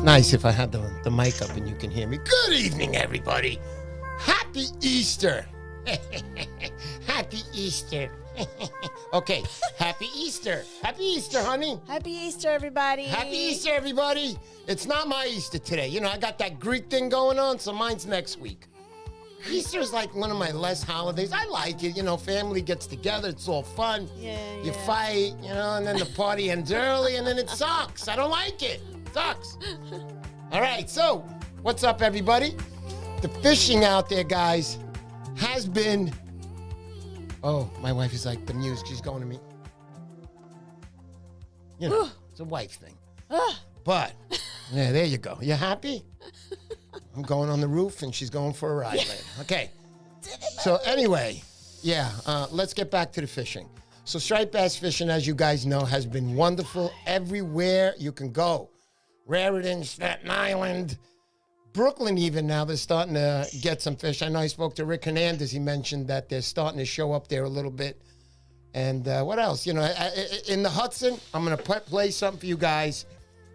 Nice if I had the mic up and you can hear me. Good evening, everybody. Happy Easter. Happy Easter. Okay, happy Easter. Happy Easter, honey. Happy Easter, everybody. Happy Easter, everybody. It's not my Easter today. You know, I got that Greek thing going on, so mine's next week. Easter is like one of my less holidays. I like it. You know, family gets together. It's all fun. Yeah. You fight, you know, and then the party ends early, and then it sucks. I don't like it. Sucks. All right, so what's up, everybody? The fishing out there, guys, has been... Oh, my wife is like, the music, she's going to me. You know, it's a wife thing. But, yeah, there you go. You happy? I'm going on the roof, and she's going for a ride later. Okay. So anyway, let's get back to the fishing. So striped bass fishing, as you guys know, has been wonderful everywhere you can go. Raritan, Staten Island, Brooklyn even now, they're starting to get some fish. I know I spoke to Rick Hernandez. He mentioned that they're starting to show up there a little bit. And what else? You know, in the Hudson, I'm going to play something for you guys.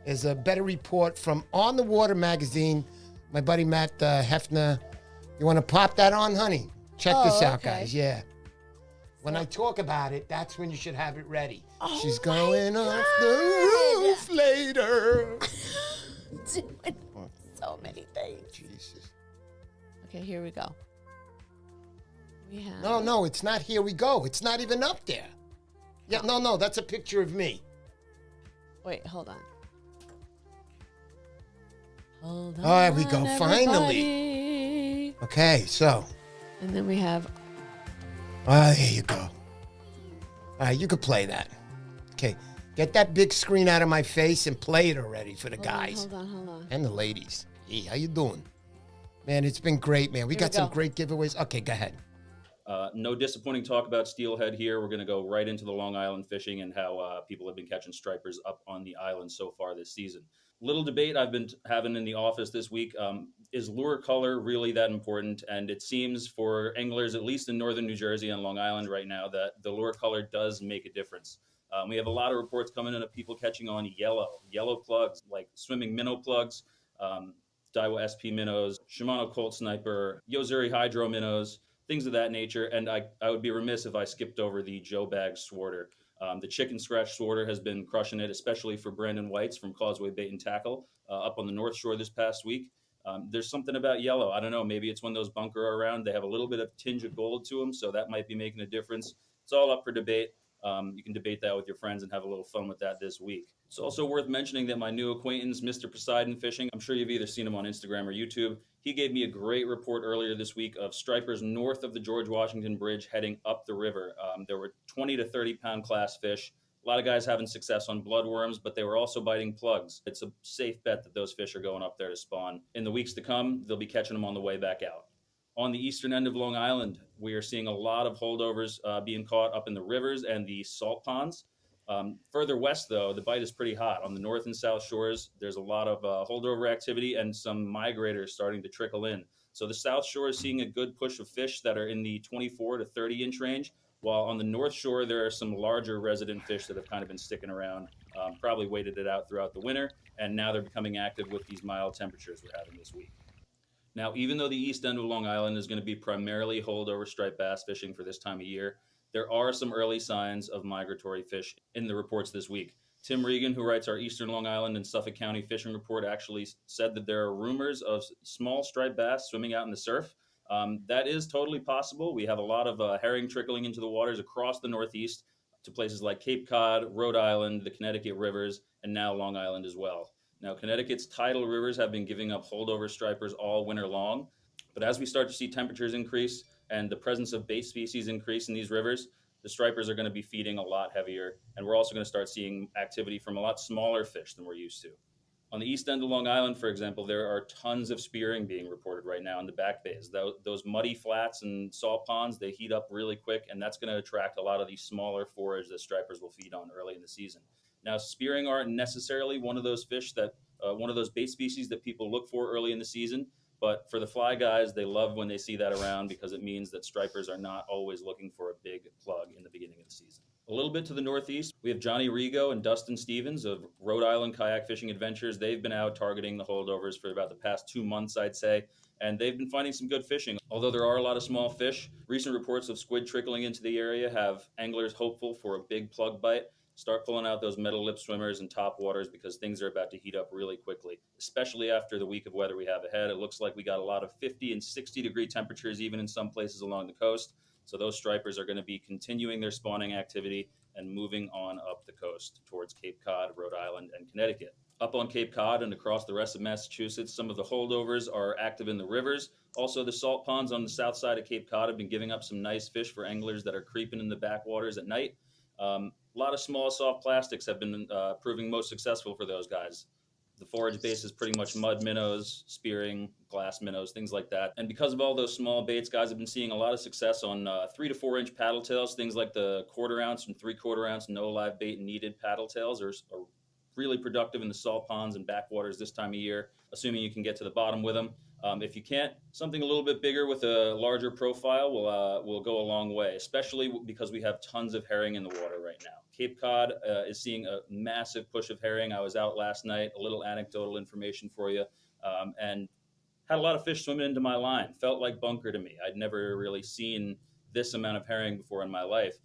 There's a better report from On the Water magazine. My buddy Matt Hefner. You want to pop that on, honey? Check this out, guys. Yeah. When I talk about it, that's when you should have it ready. Oh, she's going off the roof later. Doing so many things. Jesus. Okay, here we go. We have... No, it's not here we go. It's not even up there. Yeah, no, that's a picture of me. Wait, hold on. Hold on. All right, we go. Everybody. Finally. Okay, so. And then we have... There you go. All right, you could play that. Okay, get that big screen out of my face and play it already for the guys. Hold on. And the ladies. Hey, how you doing? Man, it's been great, man. We got some great giveaways. Okay, go ahead. No disappointing talk about steelhead here. We're going to go right into the Long Island fishing and how people have been catching stripers up on the island so far this season. Little debate I've been having in the office this week. Is lure color really that important? And it seems for anglers, at least in northern New Jersey and Long Island right now, that the lure color does make a difference. We have a lot of reports coming in of people catching on yellow plugs, like swimming minnow plugs, Daiwa SP minnows, Shimano Colt Sniper, Yozuri Hydro minnows, things of that nature. And I would be remiss if I skipped over the Joe Bag Swarter. The chicken scratch swarter has been crushing it, especially for Brandon Whites from Causeway Bait and Tackle up on the North Shore this past week. There's something about yellow. I don't know. Maybe it's when those bunker are around. They have a little bit of tinge of gold to them, so that might be making a difference. It's all up for debate. You can debate that with your friends and have a little fun with that this week. It's also worth mentioning that my new acquaintance, Mr. Poseidon Fishing, I'm sure you've either seen him on Instagram or YouTube. He gave me a great report earlier this week of stripers north of the George Washington Bridge heading up the river. There were 20 to 30 pound class fish. A lot of guys having success on bloodworms, but they were also biting plugs. It's a safe bet that those fish are going up there to spawn. In the weeks to come, they'll be catching them on the way back out. On the eastern end of Long Island, we are seeing a lot of holdovers being caught up in the rivers and the salt ponds. Further west, though, the bite is pretty hot. On the north and south shores, there's a lot of holdover activity and some migrators starting to trickle in. So the south shore is seeing a good push of fish that are in the 24 to 30 inch range, while on the north shore, there are some larger resident fish that have kind of been sticking around, probably waited it out throughout the winter, and now they're becoming active with these mild temperatures we're having this week. Now, even though the east end of Long Island is going to be primarily holdover striped bass fishing for this time of year, there are some early signs of migratory fish in the reports this week. Tim Regan, who writes our Eastern Long Island and Suffolk County fishing report, actually said that there are rumors of small striped bass swimming out in the surf. That is totally possible. We have a lot of herring trickling into the waters across the Northeast to places like Cape Cod, Rhode Island, the Connecticut rivers, and now Long Island as well. Now, Connecticut's tidal rivers have been giving up holdover stripers all winter long, but as we start to see temperatures increase and the presence of bait species increase in these rivers, the stripers are going to be feeding a lot heavier, and we're also going to start seeing activity from a lot smaller fish than we're used to. On the east end of Long Island, for example, there are tons of spearing being reported right now in the back bays. Those muddy flats and salt ponds, they heat up really quick, and that's going to attract a lot of these smaller forage that stripers will feed on early in the season. Now, spearing aren't necessarily one of those fish that, one of those bait species that people look for early in the season, but for the fly guys, they love when they see that around because it means that stripers are not always looking for a big plug in the beginning of the season. A little bit to the northeast, we have Johnny Rigo and Dustin Stevens of Rhode Island Kayak Fishing Adventures. They've been out targeting the holdovers for about the past 2 months, I'd say, and they've been finding some good fishing. Although there are a lot of small fish, recent reports of squid trickling into the area have anglers hopeful for a big plug bite. Start pulling out those metal lip swimmers and top waters because things are about to heat up really quickly, especially after the week of weather we have ahead. It looks like we got a lot of 50 and 60 degree temperatures, even in some places along the coast. So those stripers are going to be continuing their spawning activity and moving on up the coast towards Cape Cod, Rhode Island, and Connecticut. Up on Cape Cod and across the rest of Massachusetts, some of the holdovers are active in the rivers. Also, the salt ponds on the south side of Cape Cod have been giving up some nice fish for anglers that are creeping in the backwaters at night. A lot of small soft plastics have been proving most successful for those guys. The forage base is pretty much mud minnows, spearing, glass minnows, things like that. And because of all those small baits, guys have been seeing a lot of success on 3 to 4 inch paddle tails. Things like the 1/4 ounce and 3/4 ounce no live bait needed paddle tails are really productive in the salt ponds and backwaters this time of year, assuming you can get to the bottom with them. If you can't, something a little bit bigger with a larger profile will go a long way, especially because we have tons of herring in the water right now. Cape Cod is seeing a massive push of herring. I was out last night, a little anecdotal information for you, and had a lot of fish swimming into my line. Felt like bunker to me. I'd never really seen this amount of herring before in my life.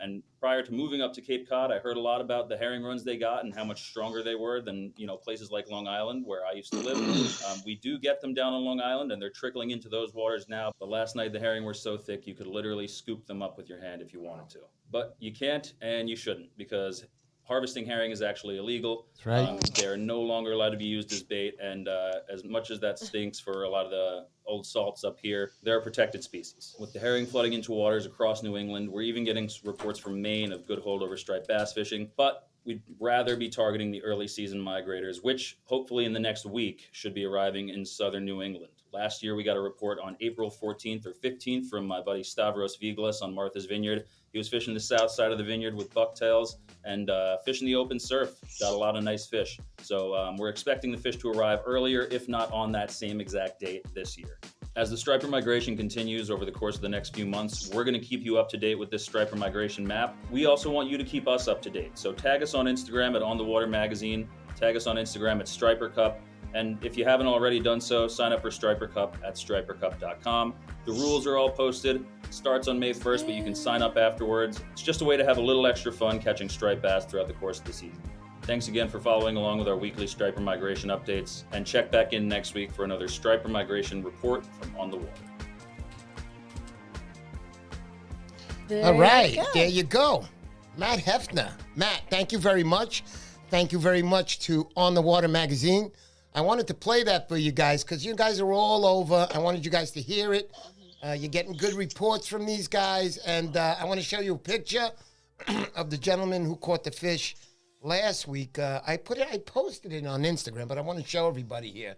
And prior to moving up to Cape Cod, I heard a lot about the herring runs they got and how much stronger they were than, places like Long Island, where I used to live. We do get them down on Long Island, and they're trickling into those waters now. But last night, the herring were so thick, you could literally scoop them up with your hand if you wanted to. But you can't, and you shouldn't, because harvesting herring is actually illegal. That's right. They're no longer allowed to be used as bait, and as much as that stinks for a lot of the old salts up here, they're a protected species. With the herring flooding into waters across New England, we're even getting reports from Maine of good holdover striped bass fishing, but we'd rather be targeting the early season migrators, which hopefully in the next week should be arriving in southern New England. Last year, we got a report on April 14th or 15th from my buddy Stavros Viglas on Martha's Vineyard. He was fishing the south side of the vineyard with bucktails and fishing the open surf. Got a lot of nice fish. So we're expecting the fish to arrive earlier, if not on that same exact date this year. As the striper migration continues over the course of the next few months, we're going to keep you up to date with this striper migration map. We also want you to keep us up to date. So tag us on Instagram at On The Water Magazine. Tag us on Instagram at Striper Cup. And if you haven't already done so, sign up for Striper Cup at stripercup.com. The rules are all posted. It starts on May 1st, but you can sign up afterwards. It's just a way to have a little extra fun catching striped bass throughout the course of the season. Thanks again for following along with our weekly striper migration updates, and check back in next week for another striper migration report from On The Water. All right, there you go. Matt Hefner. Matt, thank you very much. Thank you very much to On The Water Magazine. I wanted to play that for you guys because you guys are all over. I wanted you guys to hear it. You're getting good reports from these guys, and I want to show you a picture of the gentleman who caught the fish last week. I posted it on Instagram, but I want to show everybody here.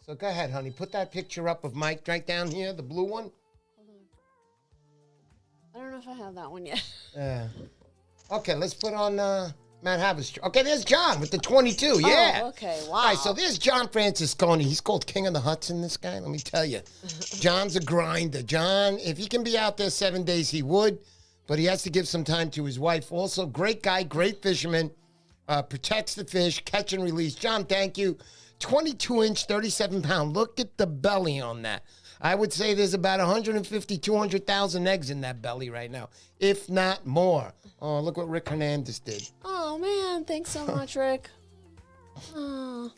So go ahead, honey. Put that picture up of Mike right down here, the blue one. Hold on. I don't know if I have that one yet. Okay, let's put on Matt Havas. Okay, there's John with the 22. Yeah. Oh, okay. Wow. All right, so there's John Francesconi. He's called King of the Hudson, this guy. Let me tell you. John's a grinder. John, if he can be out there 7 days, he would. But he has to give some time to his wife. Also, great guy, great fisherman. Protects the fish, catch and release. John, thank you. 22-inch, 37-pound. Look at the belly on that. I would say there's about 150, 200,000 eggs in that belly right now, if not more. Oh, look what Rick Hernandez did. Oh, man. Thanks so much, Rick. Oh.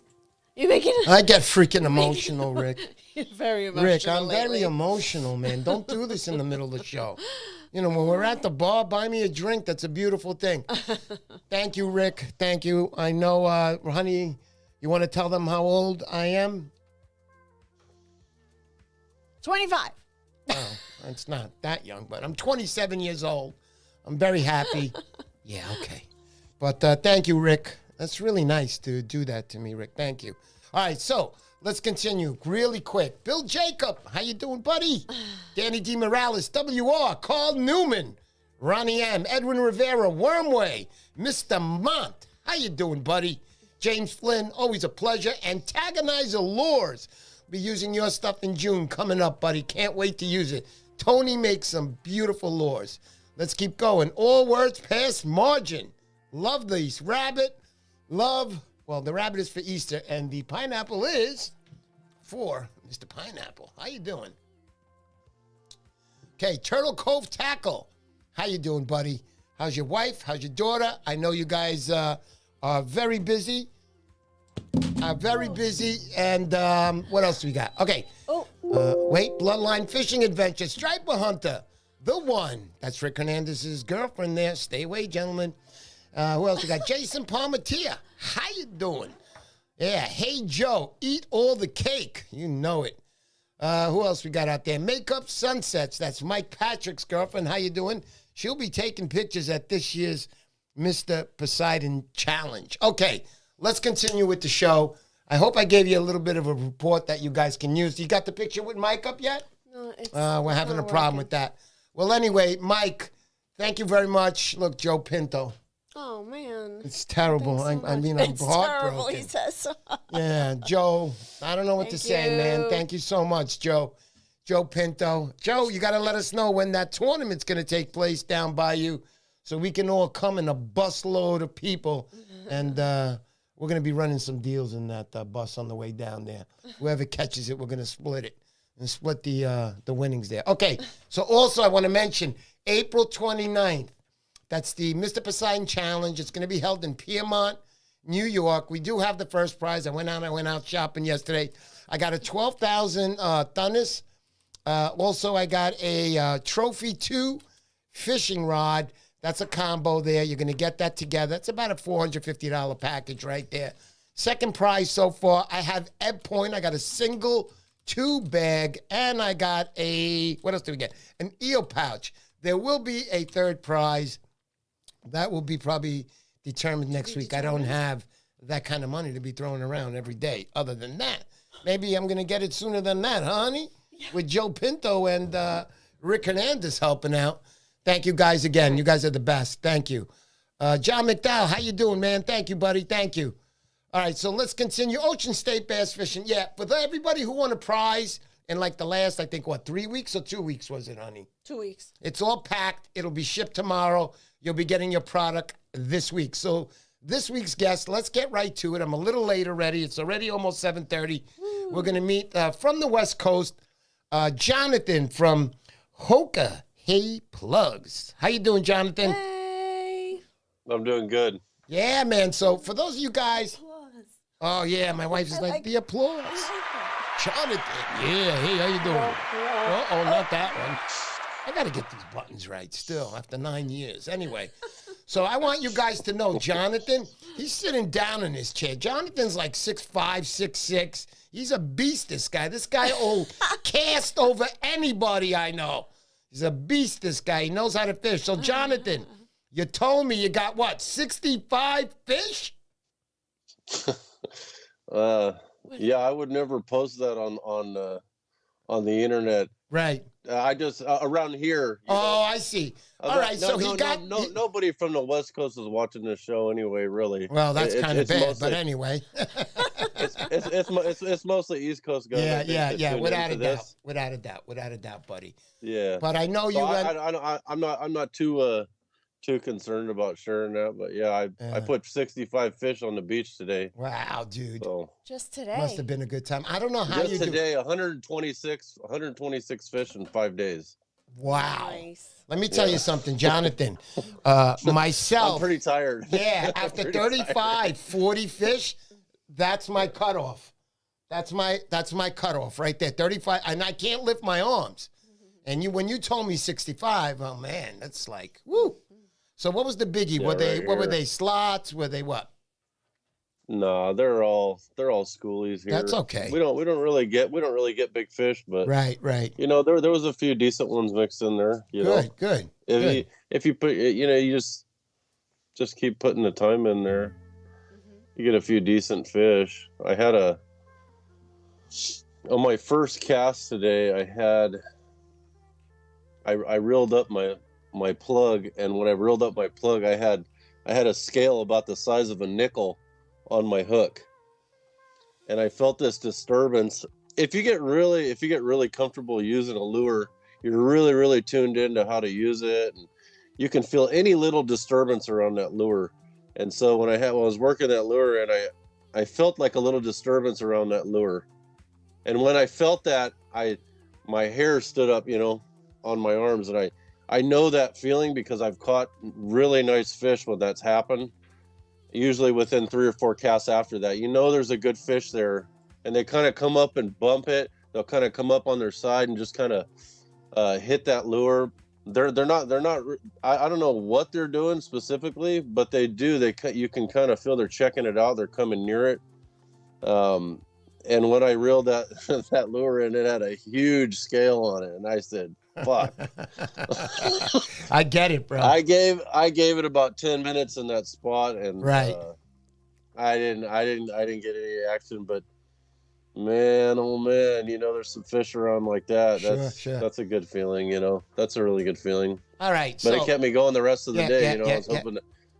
You making it? I get freaking emotional, Rick. You're very emotional. Rick, I'm lately. very emotional, man. Don't do this in the middle of the show. You know, when we're at the bar, buy me a drink. That's a beautiful thing. Thank you, Rick. Thank you. I know, honey, you want to tell them how old I am? 25. Oh, it's not that young, but I'm 27 years old. I'm very happy. Yeah, okay. But thank you, Rick. That's really nice to do that to me, Rick. Thank you. All right, so let's continue really quick. Bill Jacob, how you doing, buddy? Danny D. Morales, WR, Carl Newman, Ronnie M., Edwin Rivera, Wormway, Mr. Mont. How you doing, buddy? James Flynn, always a pleasure. Antagonizer Lures. Be using your stuff in June coming up, buddy. Can't wait to use it. Tony makes some beautiful lures. Let's keep going. All words past margin. Love these. Rabbit. Love. Well, the rabbit is for Easter, and the pineapple is for Mr. Pineapple. How you doing? Okay, Turtle Cove Tackle. How you doing, buddy? How's your wife? How's your daughter? I know you guys are very busy. Very busy. And what else do we got? Okay. Wait, Bloodline Fishing Adventure. Striper Hunter. The one. That's Rick Hernandez's girlfriend there. Stay away, gentlemen. Who else we got? Jason Palmatia. How you doing? Yeah. Hey, Joe. Eat all the cake. You know it. Who else we got out there? Makeup Sunsets. That's Mike Patrick's girlfriend. How you doing? She'll be taking pictures at this year's Mr. Poseidon Challenge. Okay, let's continue with the show. I hope I gave you a little bit of a report that you guys can use. You got the picture with Mike up yet? No, it's we're having a problem with that. Well, anyway, Mike, thank you very much. Look, Joe Pinto. Oh, man. It's terrible. Thanks so I mean, I'm it's heartbroken. terrible, he says. Yeah, Joe, I don't know what to say, man. Thank you so much, Joe. Joe Pinto. Joe, you got to let us know when that tournament's going to take place down by you so we can all come in a busload of people. And we're going to be running some deals in that bus on the way down there. Whoever catches it, we're going to split it and split the winnings there. Okay, so also I want to mention April 29th. That's the Mr. Poseidon Challenge. It's going to be held in Piermont, New York. We do have the first prize. I went out shopping yesterday. I got a 12,000 Thunnus. Also, I got a Trophy 2 fishing rod. That's a combo there. You're going to get that together. It's about a $450 package right there. Second prize so far, I have Ebb Point. I got a single 2 bag, and I got what else do we get? An eel pouch. There will be a third prize. That will be probably determined next week. I don't have that kind of money to be throwing around every day. Other than that, maybe I'm going to get it sooner than that, huh, honey? With Joe Pinto and Rick Hernandez helping out. Thank you guys again. You guys are the best. Thank you. John McDowell, how you doing, man? Thank you, buddy. Thank you. All right, so let's continue. Ocean State bass fishing. Yeah, for everybody who won a prize in like the last, I think, 3 weeks or 2 weeks was it, honey? 2 weeks. It's all packed. It'll be shipped tomorrow. You'll be getting your product this week. So this week's guest, let's get right to it. I'm a little late already. It's already almost 7:30. We're going to meet from the West Coast, Jonathan from Hokahey Plugs. How you doing, Jonathan? Hey. I'm doing good. Yeah, man. So for those of you guys, oh yeah, my wife is like the applause. Jonathan, yeah. Hey, how you doing? Oh, not that one. I got to get these buttons right still after 9 years. Anyway, so I want you guys to know, Jonathan, he's sitting down in his chair. Jonathan's like 6'5", 6'6". He's a beast, this guy. This guy will cast over anybody I know. He's a beast, this guy. He knows how to fish. So, Jonathan, you told me you got, what, 65 fish? Yeah, I would never post that on the internet. Right. I just around here. Oh, I see. All right, so he got nobody from the West Coast is watching this show anyway. Really. Well, that's kind of bad, mostly, but anyway. it's mostly East Coast guys. Yeah. Without a doubt, buddy. Yeah. But I know I'm not too concerned about sharing that, but yeah, I put 65 fish on the beach today. Wow, dude. So, just today. Must have been a good time. I don't know how you today, 126 fish in 5 days. Wow. Nice. Let me tell you something, Jonathan. Myself. I'm pretty tired. Yeah, after 35, 40 fish, that's my cutoff. That's my cutoff right there. 35, and I can't lift my arms. And when you told me 65, oh man, that's like, woo. So what was the biggie? Yeah, Were they slots? Were they what? No, they're all schoolies here. That's okay. We don't really get big fish, but right. You know, there was a few decent ones mixed in there. Good. If you put, you just keep putting the time in there, you get a few decent fish. I had on my first cast today, I reeled up my plug, and when I reeled up my plug, I had a scale about the size of a nickel on my hook, and I felt this disturbance. If you get really comfortable using a lure, you're really tuned into how to use it, and you can feel any little disturbance around that lure. And so when I was working that lure, and I felt like a little disturbance around that lure. And when I felt that, my hair stood up, on my arms. And I know that feeling because I've caught really nice fish when that's happened. Usually within 3 or 4 casts after that, there's a good fish there, and they kind of come up and bump it. They'll kind of come up on their side and just kind of hit that lure. They're not. I don't know what they're doing specifically, but they do. You can kind of feel they're checking it out. They're coming near it. And when I reeled that lure in, it had a huge scale on it, and I said, "Fuck." I get it, bro. I gave it about 10 minutes in that spot, and right. I didn't get any action, but man, oh man, there's some fish around like that. Sure. That's a good feeling, That's a really good feeling. All right, but it kept me going the rest of the day.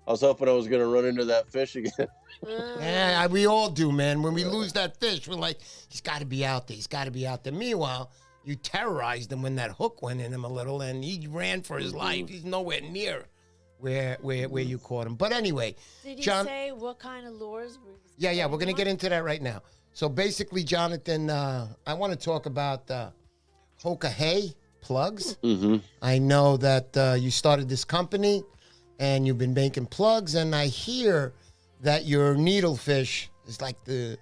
I was hoping I was going to run into that fish again. Yeah, we all do, man. When we lose that fish, we're like, he's got to be out there. He's got to be out there. Meanwhile, you terrorized him when that hook went in him a little, and he ran for his life. He's nowhere near where you caught him. But anyway, did he John, say what kind of lures? Yeah, we're going to get into that right now. So basically, Jonathan, I want to talk about Hokahey plugs. Mm-hmm. I know that you started this company, and you've been making plugs, and I hear that your Needlefish is like the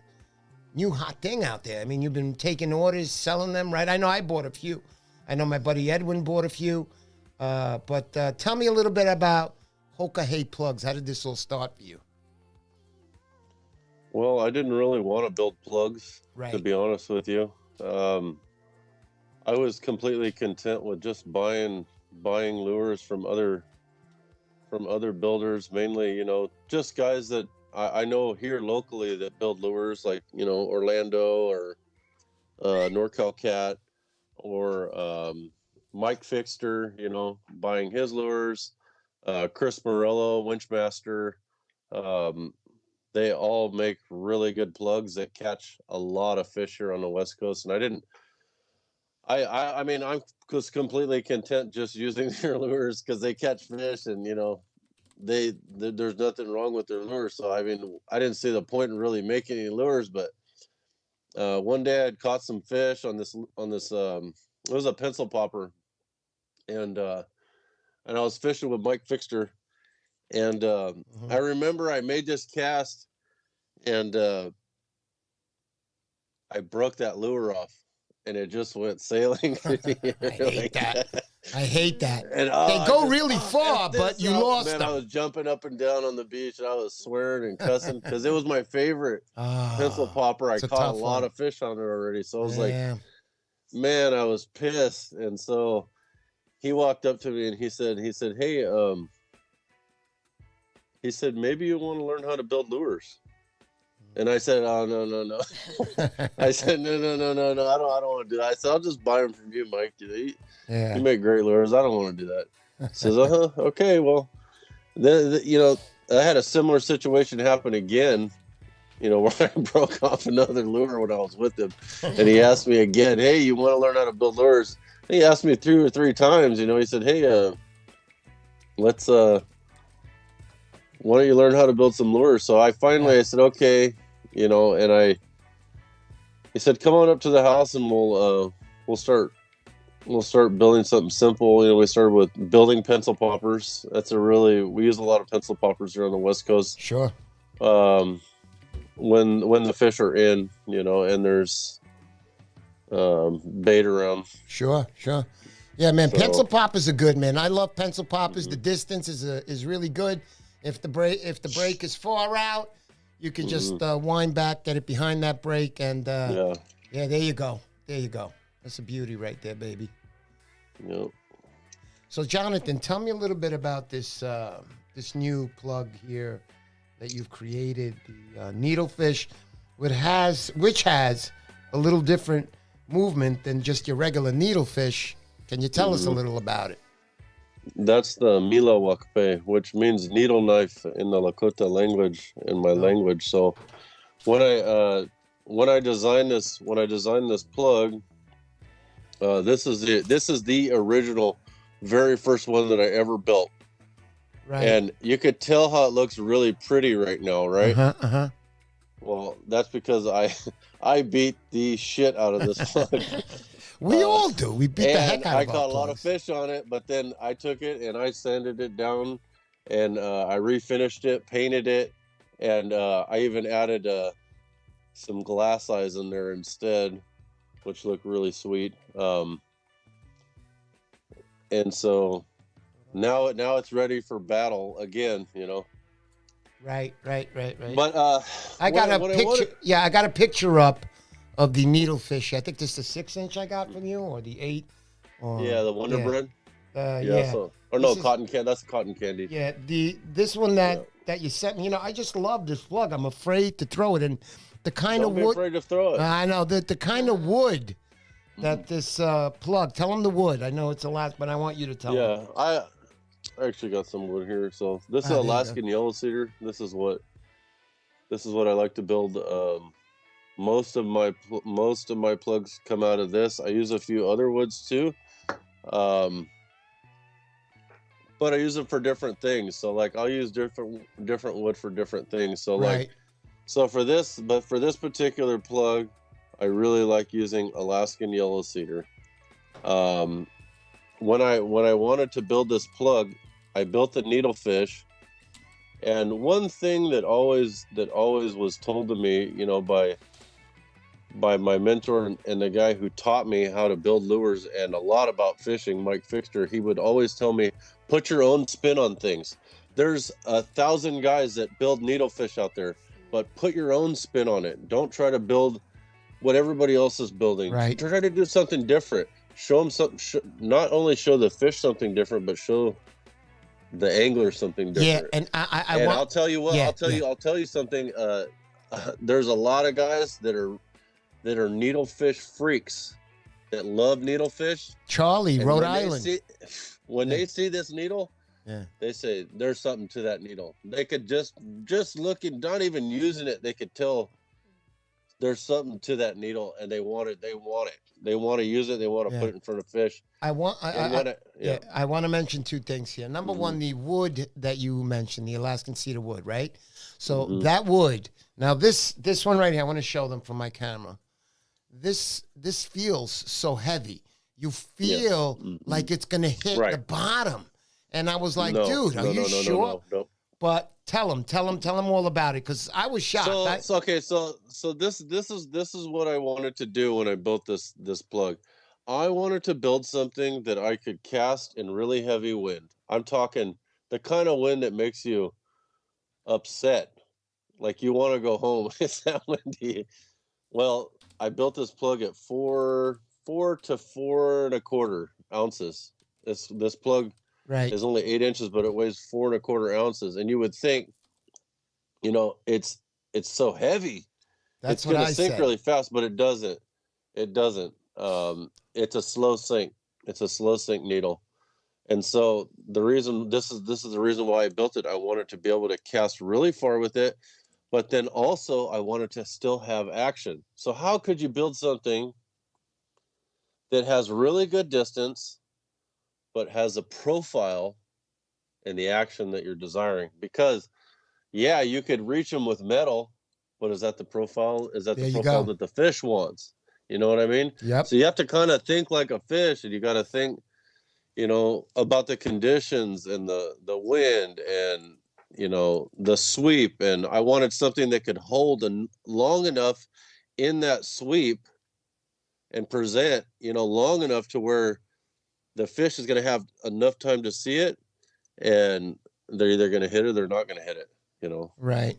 new hot thing out there. I mean, you've been taking orders, selling them, right? I know I bought a few. I know my buddy Edwin bought a few. But tell me a little bit about Hokahey plugs. How did this all start for you? Well, I didn't really want to build plugs, right, to be honest with you. I was completely content with just buying lures from other builders, mainly, just guys that I know here locally that build lures, like, Orlando or NorCal Cat or Mike Fixter, buying his lures, Chris Morello, Winchmaster. They all make really good plugs that catch a lot of fish here on the West Coast. And I mean, I was completely content just using their lures because they catch fish, and there's nothing wrong with their lures. So I mean, I didn't see the point in really making any lures. But one day I'd caught some fish on this it was a pencil popper, and I was fishing with Mike Fixter, and I remember I made this cast, and I broke that lure off. And it just went sailing through the air. I hate that. And, they go really far, but you lost them. I was jumping up and down on the beach, and I was swearing and cussing because it was my favorite pencil popper. I caught a lot of fish on it already. So I was like, man, I was pissed. And so he walked up to me and he said, hey, he said, maybe you want to learn how to build lures. And I said, oh, no. I said, no, I don't want to do that. I said, I'll just buy them from you, Mike. You make great lures. I don't want to do that. He says, okay, well. Then, I had a similar situation happen again, where I broke off another lure when I was with him. And he asked me again, hey, you want to learn how to build lures? And he asked me 2 or 3 times, he said, hey, let's, why don't you learn how to build some lures? So I said, okay. And he said, come on up to the house and we'll start building something simple. We started with building pencil poppers. We use a lot of pencil poppers here on the West Coast. Sure. When the fish are in, and there's bait around. Sure. Yeah, man, pencil poppers are good, man. I love pencil poppers. The distance is really good. If the break is far out, you can just wind back, get it behind that break, and there you go. That's a beauty right there, baby. Yep. So, Jonathan, tell me a little bit about this new plug here that you've created, the Needlefish, which has a little different movement than just your regular needlefish. Can you tell us a little about it? That's the Mila Wakpe, which means needle knife in the Lakota language, in my language. So when I designed this plug, this is the original, very first one that I ever built. Right. And you could tell how it looks really pretty right now, right? Uh-huh. Well, that's because I beat the shit out of this plug. We all do. We beat the heck And out I of our caught a lot of plugs. fish on it, but then I took it and I sanded it down, and I refinished it, painted it, and I even added some glass eyes in there instead, which look really sweet. And so now it's ready for battle again, you know. Right. But I got a picture. Yeah, I got a picture up of the needlefish. I think this is the 6-inch I got from you, or the 8. Yeah, the Wonder Bread. Yeah. So, or no, cotton candy. That's cotton candy. Yeah, this one that you sent me. You know, I just love this plug. I'm afraid to throw it, and the kind Don't of be wood. afraid to throw it. I know the kind of wood that this plug. Tell them the wood. I know it's a lot, but I want you to tell them. Yeah, I actually got some wood here. So this is there you Alaskan yellow cedar. This is what I like to build. Most of my plugs come out of this. I use a few other woods too, but I use them for different things. So like I'll use different wood for different things. So like for this particular plug, I really like using Alaskan yellow cedar. When I wanted to build this plug, I built the Needlefish. And one thing that always was told to me, you know, by my mentor and the guy who taught me how to build lures and a lot about fishing, Mike Fixter, he would always tell me, put your own spin on things. There's 1,000 guys that build needlefish out there, but put your own spin on it. Don't try to build what everybody else is building. Right. Try to do something different. Show them something. Not only show the fish something different, but show the angler something different. Yeah, and I'll tell you what. I'll tell you something. There's a lot of guys that are needlefish freaks that love needlefish. Charlie, Rhode Island. They see this needle, they say there's something to that needle. They could just looking, not even using it, they could tell there's something to that needle, and they want it. They want to use it. They want to put it in front of fish. I want to mention two things here. Number one, the wood that you mentioned, the Alaskan cedar wood, right? So that wood. Now this one right here, I want to show them from my camera. This feels so heavy. You feel like it's gonna hit the bottom. And I was like, dude, are you sure? No. But tell them all about it, because I was shocked. So this is what I wanted to do when I built this plug. I wanted to build something that I could cast in really heavy wind. I'm talking the kind of wind that makes you upset, like you want to go home. It's that windy. Well, I built this plug at 4 to 4 1/4 ounces. This plug is only 8 inches, but it weighs 4 1/4 ounces. And you would think, you know, it's so heavy. It's going to sink really fast, but it doesn't. It doesn't. It's a slow sink. It's a slow sink needle. And so the reason this is the reason why I built it. I wanted to be able to cast really far with it, but then also I wanted to still have action. So how could you build something that has really good distance, but has a profile and the action that you're desiring? Because you could reach them with metal, but is that the profile? Is that the profile that the fish wants? You know what I mean? Yep. So you have to kind of think like a fish, and you got to think, you know, about the conditions and the wind and, you know, the sweep. And I wanted something that could hold long enough in that sweep and present, you know, long enough to where the fish is going to have enough time to see it, and they're either going to hit it or they're not going to hit it, you know? Right.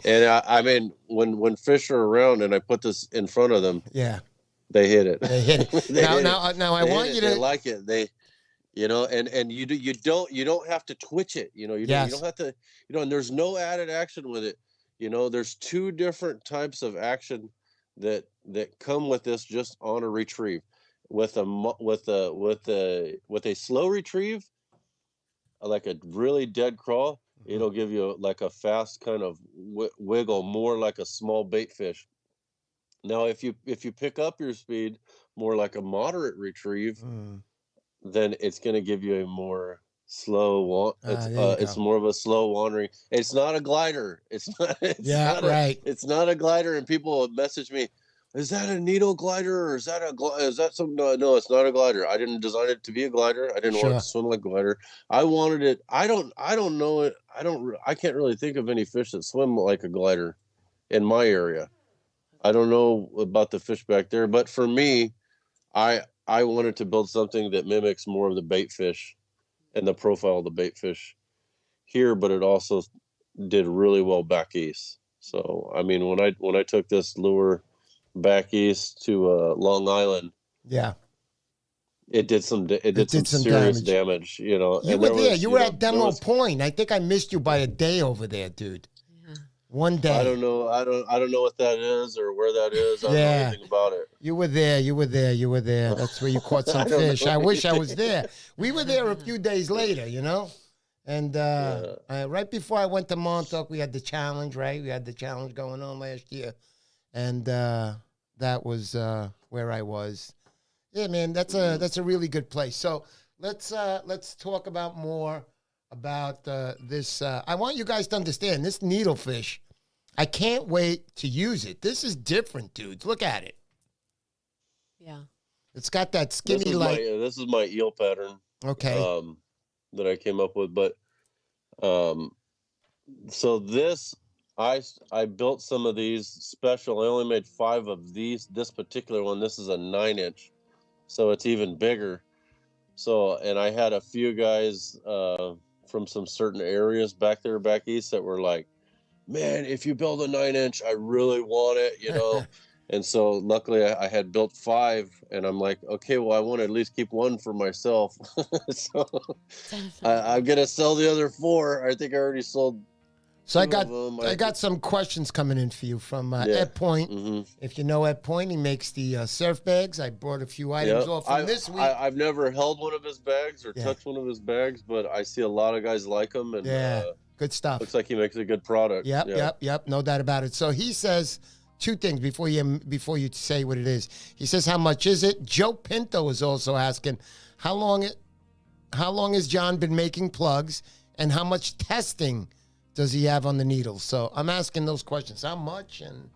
And I mean, when fish are around and I put this in front of them, they hit it. They hit it. Now I want you to. They like it. They, you know, and you don't have to twitch it. You know, you don't have to. You know, and there's no added action with it. You know, there's two different types of action that come with this just on a retrieve. With a slow retrieve, like a really dead crawl, it'll give you like a fast kind of wiggle, more like a small bait fish. Now, if you pick up your speed more like a moderate retrieve, then it's going to give you a more It's more of a slow wandering. It's not a glider. It's not. It's not a glider. And people message me, "Is that a needle glider, or is that something?" No, it's not a glider. I didn't design it to be a glider. I didn't want it to swim like a glider. I wanted it. I don't know it. I can't really think of any fish that swim like a glider in my area. I don't know about the fish back there, but for me, I wanted to build something that mimics more of the bait fish and the profile of the bait fish here, but it also did really well back east. So I mean, when I took this lure back east to Long Island, it did some serious damage. You know, you were there. You were at Demo Point. I think I missed you by a day over there, dude. One day. I don't know. I don't know what that is or where that is. I don't know anything about it. You were there. That's where you caught some fish. I wish I was there. We were there a few days later, you know? And right before I went to Montauk, we had the challenge, right? We had the challenge going on last year. And that was where I was. Yeah, man, that's a really good place. So let's talk about more about this. I want you guys to understand this needlefish. I can't wait to use it. This is different, dudes. Look at it. Yeah. It's got that skinny this is my eel pattern. Okay. That I came up with, but so this I built some of these special. I only made 5 of these. This particular one, this is a 9-inch, so it's even bigger. So, and I had a few guys from some certain areas back east that were like, "Man, if you build a 9-inch, I really want it," you know. And so luckily I had built 5, and I'm like, okay, well, I want to at least keep 1 for myself. So I'm going to sell the other 4. I think I already sold. So I got some questions coming in for you from Ed Point. Mm-hmm. If you know Ed Point, he makes the surf bags. I brought a few items off from this week. I've never held one of his bags or touched one of his bags, but I see a lot of guys like them. And good stuff. Looks like he makes a good product. Yep. No doubt about it. So he says 2 things before you say what it is. He says, how much is it? Joe Pinto is also asking, how long has John been making plugs, and how much testing does he have on the needles? So I'm asking those questions. How much? And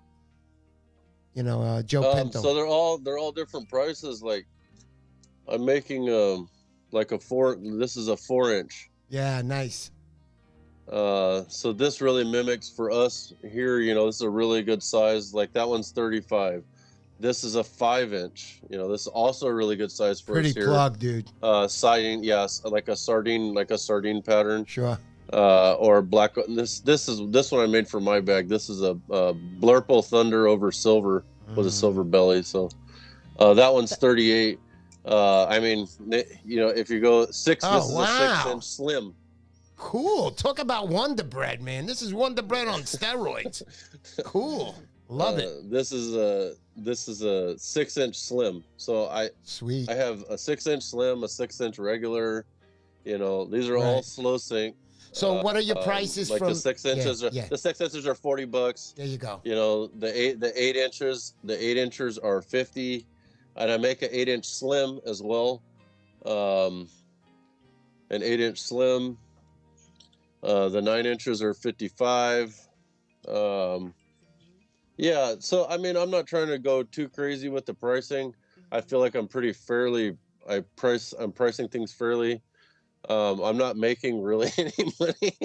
Joe Pinto. So they're all different prices. Like I'm making like a 4. This is a 4-inch. Yeah, nice. So this really mimics for us here. You know, this is a really good size. Like that one's 35. This is a 5-inch. You know, this is also a really good size for us here. Pretty plug, dude. Siding, yes, like a sardine pattern. Sure. Or black. This one I made for my bag. This is a Blurple Thunder over silver with a silver belly. So that one's 38. I mean, if you go 6, this is a 6-inch slim. Cool. Talk about Wonder Bread, man. This is Wonder Bread on steroids. Cool. Love it. This is a 6-inch slim. So I have a 6-inch slim, a 6-inch regular. You know, these are all slow sink. So what are your prices like from the 6 inches? The 6 inches are $40. There you go. You know, the 8 inches are $50, and I make an 8-inch slim as well. An 8-inch slim. The 9 inches are $55. So I mean, I'm not trying to go too crazy with the pricing. I feel like I'm pretty fairly. I'm pricing things fairly. I'm not making really any money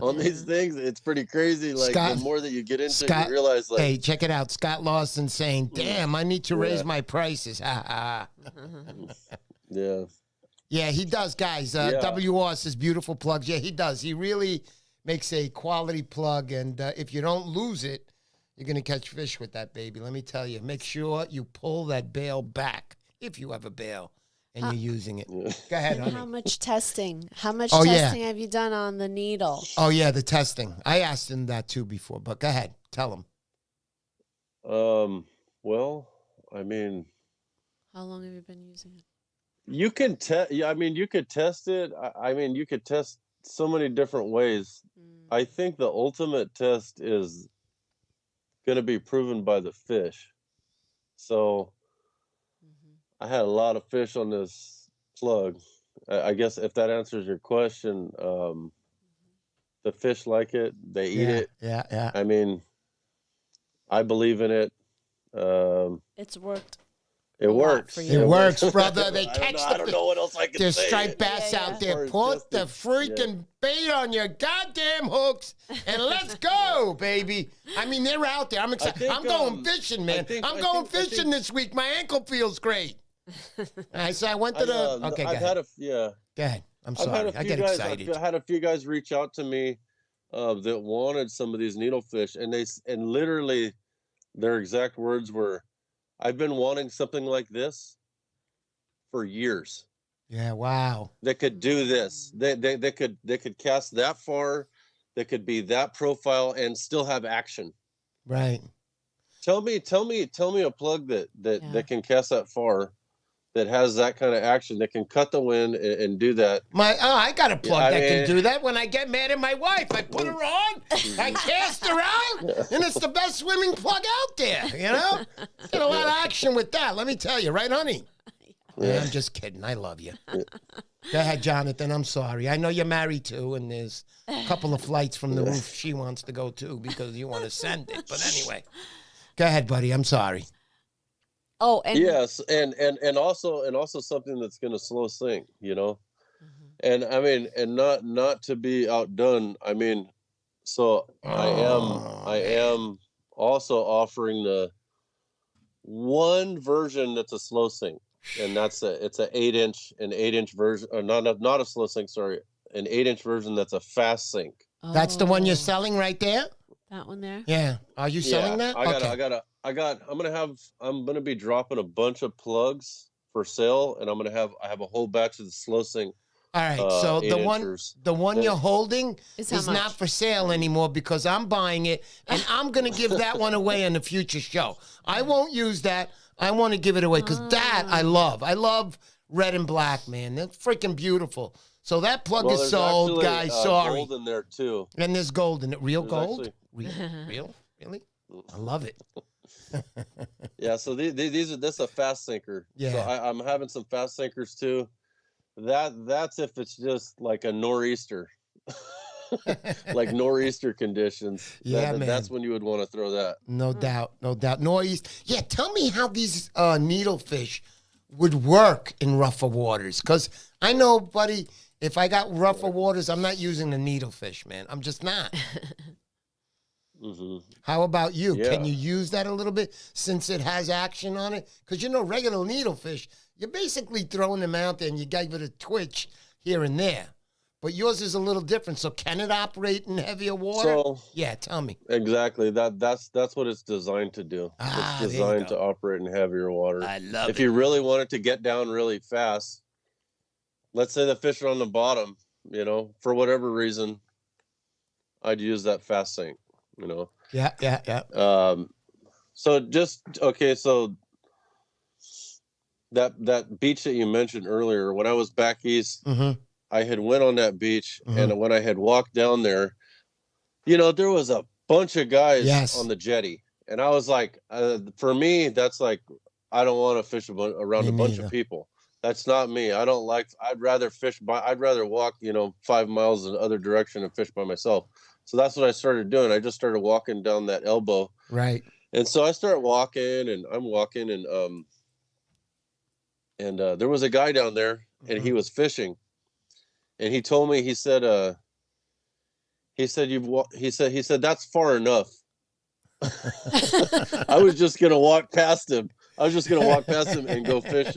on these things. It's pretty crazy. Like Scott, the more that you get into it, you realize like, hey, check it out. Scott Lawson saying, damn, I need to raise my prices. Ha ha. Yeah. Yeah, he does, guys. WR says beautiful plugs. Yeah, he does. He really makes a quality plug. And if you don't lose it, you're going to catch fish with that baby. Let me tell you, make sure you pull that bail back if you have a bail. And you're using it. Go ahead, honey. How much testing? How much testing have you done on the needle? Oh, yeah, the testing. I asked him that, too, before. But go ahead. Tell him. Well, I mean... How long have you been using it? You can test... Yeah, I mean, you could test it. I mean, you could test so many different ways. I think the ultimate test is going to be proven by the fish. So... I had a lot of fish on this plug. I guess if that answers your question, the fish like it, they eat it. Yeah. I mean, I believe in it. It's worked. It works. for you. It works, brother. They catch I don't know what else I can There's say. striped bass Yeah, out yeah. there. As far as Put the just freaking bait on your goddamn hooks and let's go, baby. I mean, they're out there. I'm excited. think, I'm going fishing, man. I'm going fishing this week. My ankle feels great. All right, so I went to the. Okay, go ahead. Go ahead. I'm sorry. I get excited. I've had a few guys reach out to me that wanted some of these needlefish, and literally their exact words were, "I've been wanting something like this for years." Yeah, wow. They could do this. They could cast that far. They could be that profile and still have action. Right. Tell me a plug that can cast that far, that has that kind of action, that can cut the wind and do that. I got a plug that can do that. When I get mad at my wife, I put her on, I cast her out, and it's the best swimming plug out there, you know? Get a lot of action with that, let me tell you, right, honey? Yeah, I'm just kidding. I love you. Go ahead, Jonathan. I'm sorry. I know you're married too, and there's a couple of flights from the roof she wants to go to because you want to send it. But anyway, go ahead, buddy. I'm sorry. Oh, and yes, and also something that's going to slow sink, you know. And I mean, and not to be outdone. I mean, so I am also offering the one version that's a slow sink. And it's an 8-inch version, or not a slow sink, sorry, an 8-inch version that's a fast sink. That's the one you're selling right there? That one there? Yeah. Are you selling that? I'm gonna be dropping a bunch of plugs for sale, and I have a whole batch of the slow sink. All right, so the one you're holding is not for sale anymore because I'm buying it, and I'm going to give that one away in a future show. I won't use that. I want to give it away because that I love. I love red and black, man. They're freaking beautiful. So that plug is sold, actually, guys. Sorry. Gold in there too. And there's gold in it. Real There's gold? Real? Really? I love it. Yeah, so this is a fast sinker. Yeah. So I'm having some fast sinkers too. That's if it's just like a nor'easter. Like nor'easter conditions. Yeah, man. That's when you would want to throw that. No doubt. Nor'easter. Yeah, tell me how these needlefish would work in rougher waters. Because I know, buddy, if I got rougher waters, I'm not using the needlefish, man. I'm just not. How about you? Yeah. Can you use that a little bit since it has action on it? Because, regular needlefish, you're basically throwing them out there and you give it a twitch here and there. But yours is a little different. So can it operate in heavier water? So, yeah, tell me. Exactly. That's what it's designed to do. It's designed to operate in heavier water. I love it. If you really want it to get down really fast, let's say the fish are on the bottom, for whatever reason, I'd use that fast sink, Yeah. So so that beach that you mentioned earlier, when I was back east, I had went on that beach, and when I had walked down there, there was a bunch of guys on the jetty, and I was like, for me, that's like, I don't want to fish around a bunch of people. That's not me. I'd rather walk, 5 miles in the other direction and fish by myself. So that's what I started doing. I just started walking down that elbow. Right. And so I start walking, and I'm walking, and there was a guy down there, and he was fishing, and he told me, he said, that's far enough. I was just gonna walk past him. And go fish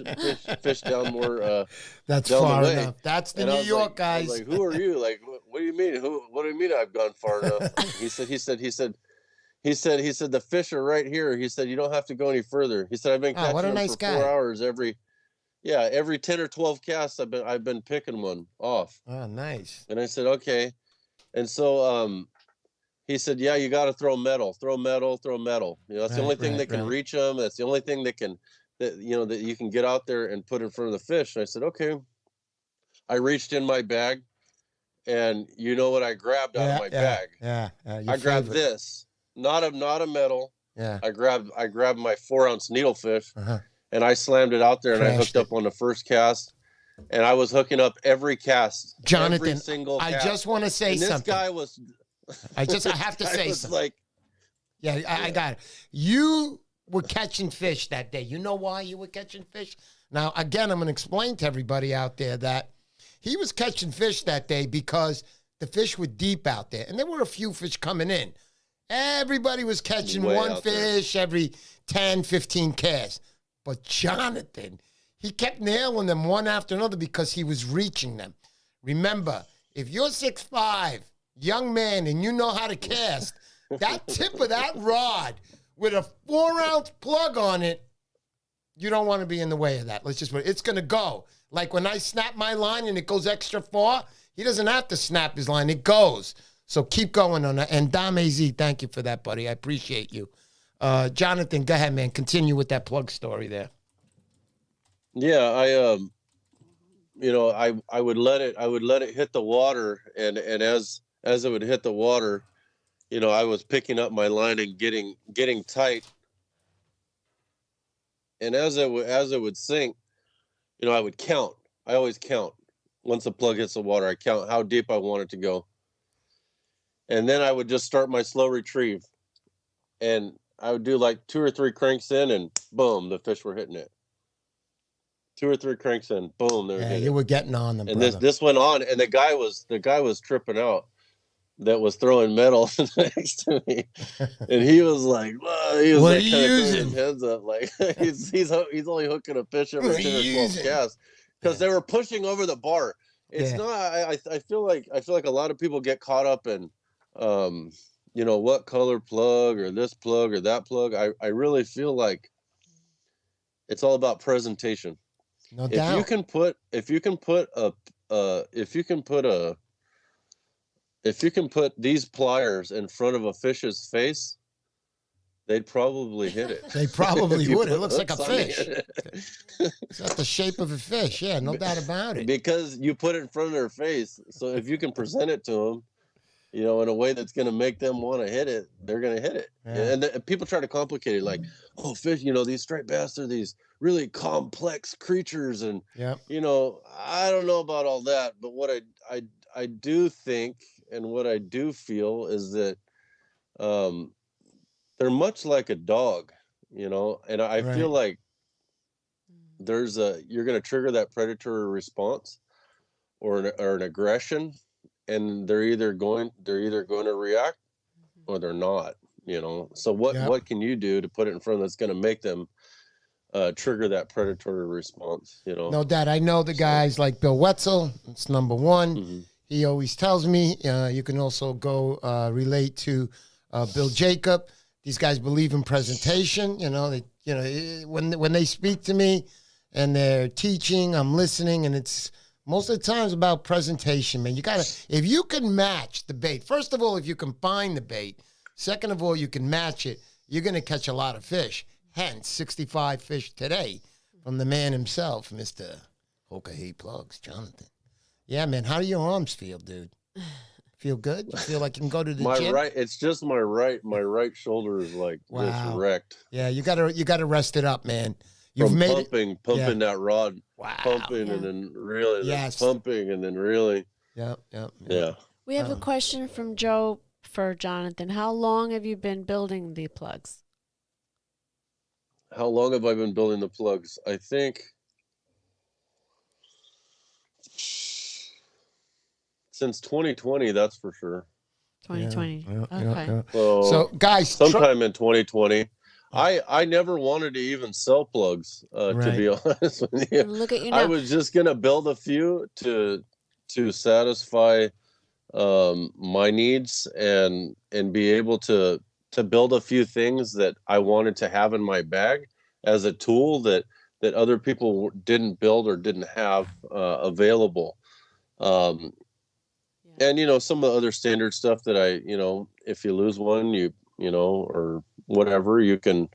down more. That's down far the way. enough. That's the And New York like, guys. I was like, who are you? Like, what do you mean? What do you mean I've gone far enough? He said, the fish are right here. He said, you don't have to go any further. He said, I've been catching them for 4 hours every 10 or 12 casts. I've been picking one off. Oh, nice. And I said, okay. And so, he said, yeah, you got to throw metal. That's the only thing that can reach them. That's the only thing that you can get out there and put in front of the fish. And I said, okay. I reached in my bag, and you know what I grabbed out of my bag? Yeah. I grabbed this, not a metal. Yeah. I grabbed my 4-ounce needlefish, and I slammed it out there, and I hooked up on the first cast. and I was hooking up every cast. Jonathan, every single I cast. just want to say And this something. guy was. I have to say something. Like, yeah, I got it. You were catching fish that day. You know why you were catching fish? Now, again, I'm going to explain to everybody out there that he was catching fish that day because the fish were deep out there, and there were a few fish coming in. Everybody was catching one fish every 10, 15 casts. But Jonathan, he kept nailing them one after another because he was reaching them. Remember, if you're 6'5", young man, and you know how to cast, that tip of that rod with a 4-ounce plug on it, you don't want to be in the way of that. Let's just put it. It's going to go. Like when I snap my line and it goes extra far, he doesn't have to snap his line. It goes. So keep going on that. And Dom AZ, thank you for that, buddy. I appreciate you. Jonathan, go ahead, man. Continue with that plug story there. Yeah, I would let it hit the water, and as it would hit the water, I was picking up my line and getting tight. And as it would sink, I would count. I always count. Once the plug hits the water, I count how deep I want it to go. And then I would just start my slow retrieve. And I would do like 2 or 3 cranks in, and boom, the fish were hitting it. 2 or 3 cranks in, boom, they're hitting it. You were getting on them, and brother. this went on, and the guy was tripping out that was throwing metal next to me. And he was like, well, he was what like, are you kind of using? his heads up, like he's only hooking a fish every 10 or 12 casts because they were pushing over the bar. It's not. I feel like a lot of people get caught up in, what color plug or this plug or that plug. I really feel like it's all about presentation. No doubt. If you can put these pliers in front of a fish's face, they'd probably hit it. They probably would. It looks like a fish. It's got the shape of a fish. Yeah, no doubt about it. Because you put it in front of their face. So if you can present it to them, in a way that's going to make them want to hit it, they're going to hit it. Yeah. And people try to complicate it, like, oh, fish, these striped bass are these really complex creatures. And, I don't know about all that. But what I do think and what I do feel is that they're much like a dog, and I feel like you're going to trigger that predatory response or an aggression, and they're either going to react or they're not, So what can you do to put it in front that's going to make them trigger that predatory response, No doubt. I know the guys like Bill Wetzel. It's number one. Mm-hmm. He always tells me, you can also go relate to Bill Jacob. These guys believe in presentation. When they speak to me and they're teaching, I'm listening, and it's most of the times about presentation, man. If you can match the bait, first of all, if you can find the bait, second of all, you can match it, you're going to catch a lot of fish. Hence, 65 fish today from the man himself, Mr. Hokahey Plugs, Jonathan. Yeah, man. How do your arms feel, dude? Feel good? You feel like you can go to the gym? It's just my right shoulder is like just wrecked. Yeah, you gotta rest it up, man. You've pumping that rod. Wow. Pumping and then really pumping and then really. Yep. Yeah. We have a question from Joe for Jonathan. How long have you been building the plugs? How long have I been building the plugs? I think since 2020, that's for sure. 2020. Okay. Yeah. So guys, sometime in 2020. I never wanted to even sell plugs, to be honest with you. Look at you now. I was just gonna build a few to satisfy my needs and be able to build a few things that I wanted to have in my bag as a tool that other people didn't build or didn't have available. And some of the other standard stuff that if you lose one, or whatever, you can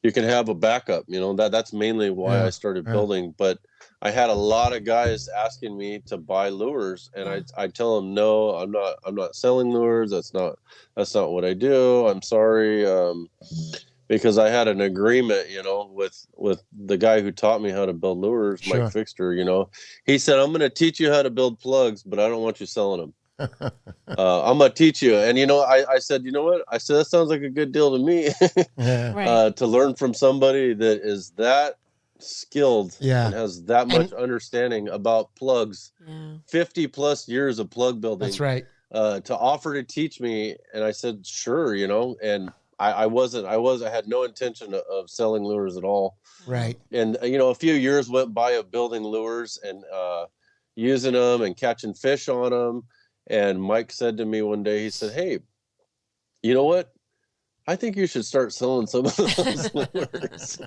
have a backup. That's mainly why I started building. But I had a lot of guys asking me to buy lures, and I tell them, no, I'm not selling lures. That's not what I do. I'm sorry. because I had an agreement, with the guy who taught me how to build lures, Sure. Mike Fixter. He said, I'm going to teach you how to build plugs, but I don't want you selling them. I'm going to teach you. And, I said, you know what? I said, that sounds like a good deal to me. Yeah. Right. To learn from somebody that is that skilled Yeah. and has that much understanding about plugs, 50 plus years of plug building. That's right. To offer to teach me. And I said, sure, and I had no intention of selling lures at all. Right. And, a few years went by of building lures and using them and catching fish on them. And Mike said to me one day, he said, hey, you know what? I think you should start selling some of those lures.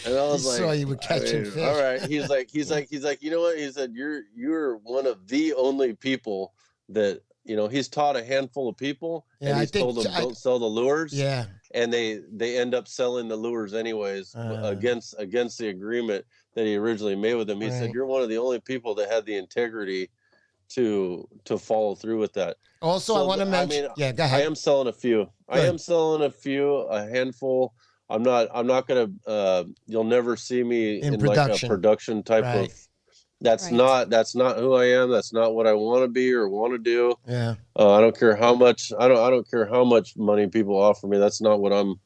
And I was saw you were catching fish. All right. He's like, you know what? He said, you're one of the only people that, he's taught a handful of people, and he's told them don't sell the lures. Yeah. And they end up selling the lures anyways against the agreement that he originally made with them. He said, you're one of the only people that had the integrity to follow through with that. Also, I want to mention, go ahead. I am selling a few. A handful. I'm not gonna. You'll never see me in like a production type of. That's not who I am. That's not what I want to be or want to do. Yeah. I don't care how much. I don't care how much money people offer me. That's not what I'm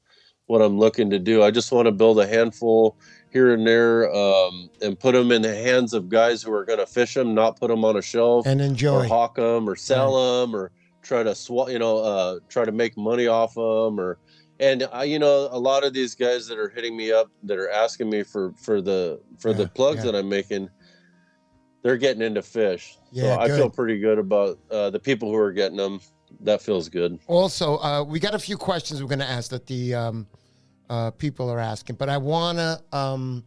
looking to do. I just want to build a handful here and there, and put them in the hands of guys who are going to fish them, not put them on a shelf and enjoy, or hawk them, or sell them, or try to try to make money off them, and a lot of these guys that are hitting me up that are asking me for the plugs that I'm making, they're getting into fish. So I feel pretty good about the people who are getting them. That feels good. Also, we got a few questions we're going to ask that the people are asking, but I want to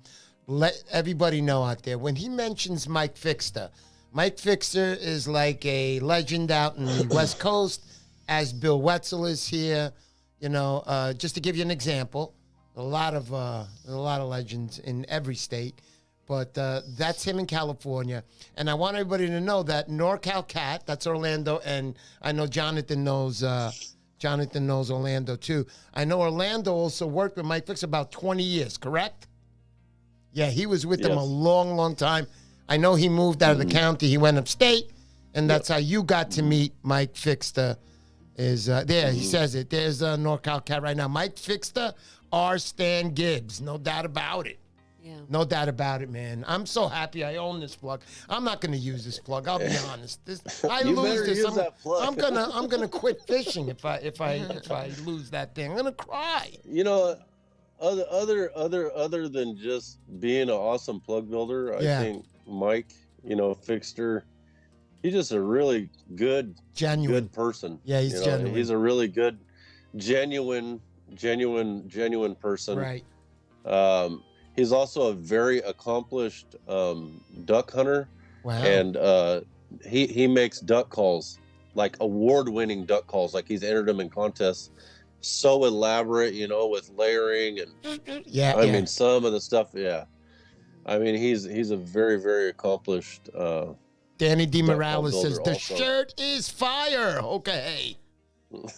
let everybody know out there, when he mentions Mike Fixter is like a legend out in the West Coast, as Bill Wetzel is here. Just to give you an example, a lot of legends in every state, but that's him in California. And I want everybody to know that NorCal Cat, that's Orlando, and I know Jonathan knows Orlando too. I know Orlando also worked with Mike Fixter about 20 years, correct? Yeah, he was with them a long, long time. I know he moved out of the county. He went upstate, and that's how you got to meet Mike Fixter. There, he says it. There's a NorCal Cat right now. Mike Fixter, R. Stan Gibbs. No doubt about it. Yeah. No doubt about it, man. I'm so happy I own this plug. I'm not going to use this plug. I'll be honest. I'm gonna quit fishing if I lose that thing. I'm gonna cry. Other than just being an awesome plug builder, I think Mike, Fixter, he's just a really good, genuine person. Yeah, he's genuine. He's a really good, genuine person. Right. He's also a very accomplished duck hunter. Wow. And he makes duck calls, like award-winning duck calls. Like he's entered them in contests. So elaborate, with layering and I mean some of the stuff. Yeah. I mean he's a very, very accomplished. Danny DeMorales says the shirt is fire. Okay.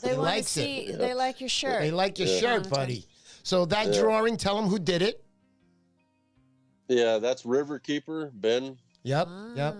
They like it. They like your shirt. They like your shirt, buddy. So that drawing, tell them who did it. Yeah, that's Riverkeeper, Ben. Yep. Yeah,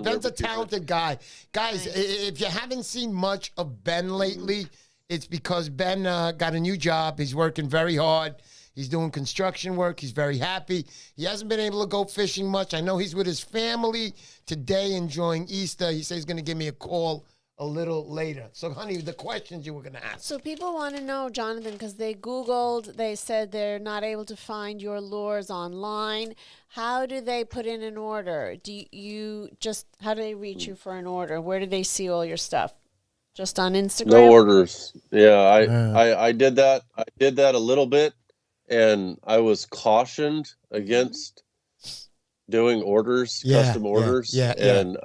Ben's a talented guy. Guys, if you haven't seen much of Ben lately, it's because Ben got a new job. He's working very hard. He's doing construction work. He's very happy. He hasn't been able to go fishing much. I know he's with his family today enjoying Easter. He says he's going to give me a call a little later. So, honey, the questions you were going to ask. So people want to know, Jonathan, because they Googled, they said they're not able to find your lures online. How do they put in an order? How do they reach you for an order? Where do they see all your stuff? Just on Instagram? No orders. Yeah, I did that. I did that a little bit, and I was cautioned against doing orders, custom orders. And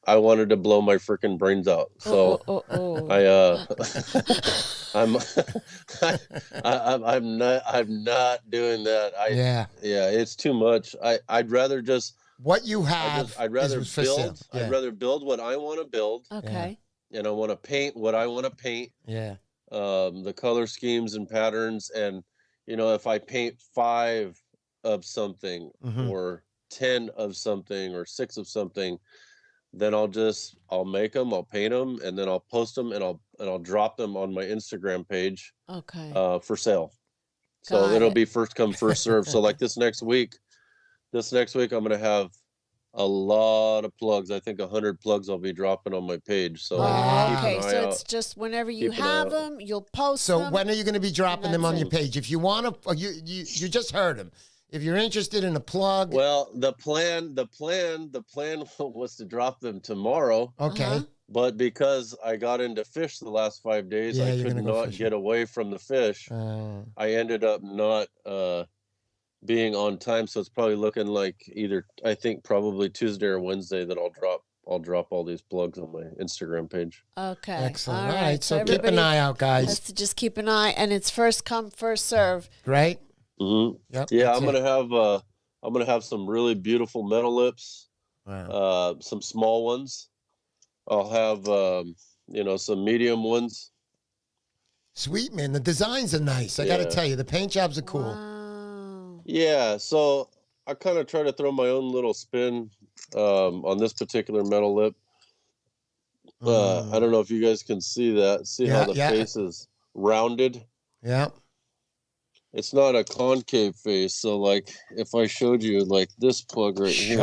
I wanted to blow my freaking brains out. So I'm not doing that. It's too much. I'd rather just what you have. I'd rather build. Yeah. I'd rather build what I want to build. Okay. And I want to paint what I want to paint. Yeah. the color schemes and patterns. And, you know, if I paint 5 of something or 10 of something or 6 of something, then I'll make them, I'll paint them, and then I'll post them, and I'll drop them on my Instagram page for sale. So it'll be first come, first serve. So like this next week I'm going to have a lot of plugs. I think 100 plugs I'll be dropping on my page. So okay, so it's just whenever you have them, you'll post them. So when are you going to be dropping them on your page? If you want to, you just heard them. If you're interested in a plug, well, the plan was to drop them tomorrow. Okay. But because I got into fish the last 5 days, I could not get away from the fish. I ended up not being on time, so it's probably looking like I think probably Tuesday or Wednesday that I'll drop all these plugs on my Instagram page. Okay. Excellent. All right. So keep an eye out, guys. Has to just keep an eye, and it's first come, first serve. Right? Mm-hmm. Yep, yeah, I'm gonna have some really beautiful metal lips. Wow. Some small ones. I'll have some medium ones. Sweet, man. The designs are nice. I got to tell you, the paint jobs are cool. Wow. Yeah, so I kind of try to throw my own little spin on this particular metal lip. I don't know if you guys can see that. See how the face is rounded? Yeah. It's not a concave face, so like if I showed you like this plug right here.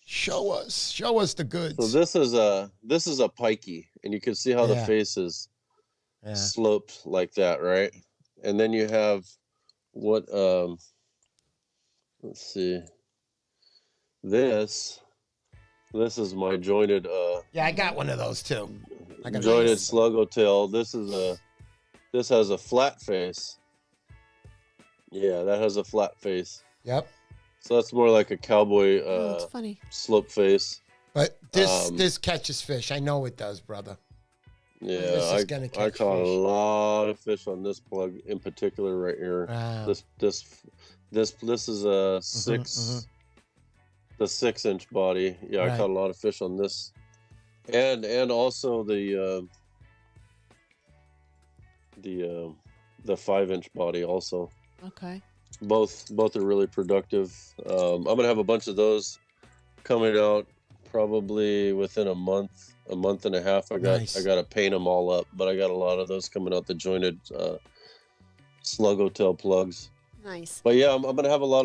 Show us the goods. So this is a pikey, and you can see how the face is sloped like that, right? And then you have what let's see. This is my jointed I got one of those too. I got jointed sluggo tail. This has a flat face. Yeah, that has a flat face. Yep. So that's more like a cowboy that's funny. slope face. But this catches fish. I know it does, brother. Yeah, I caught a lot of fish on this plug in particular right here. Wow. This is a 6-inch body. Yeah, I caught a lot of fish on this, and also the 5-inch body also. Okay. Both are really productive. I'm gonna have a bunch of those coming out probably within a month and a half. I got to paint them all up, but I got a lot of those coming out, the jointed sluggo tail plugs. Nice. But yeah, I'm gonna have I'll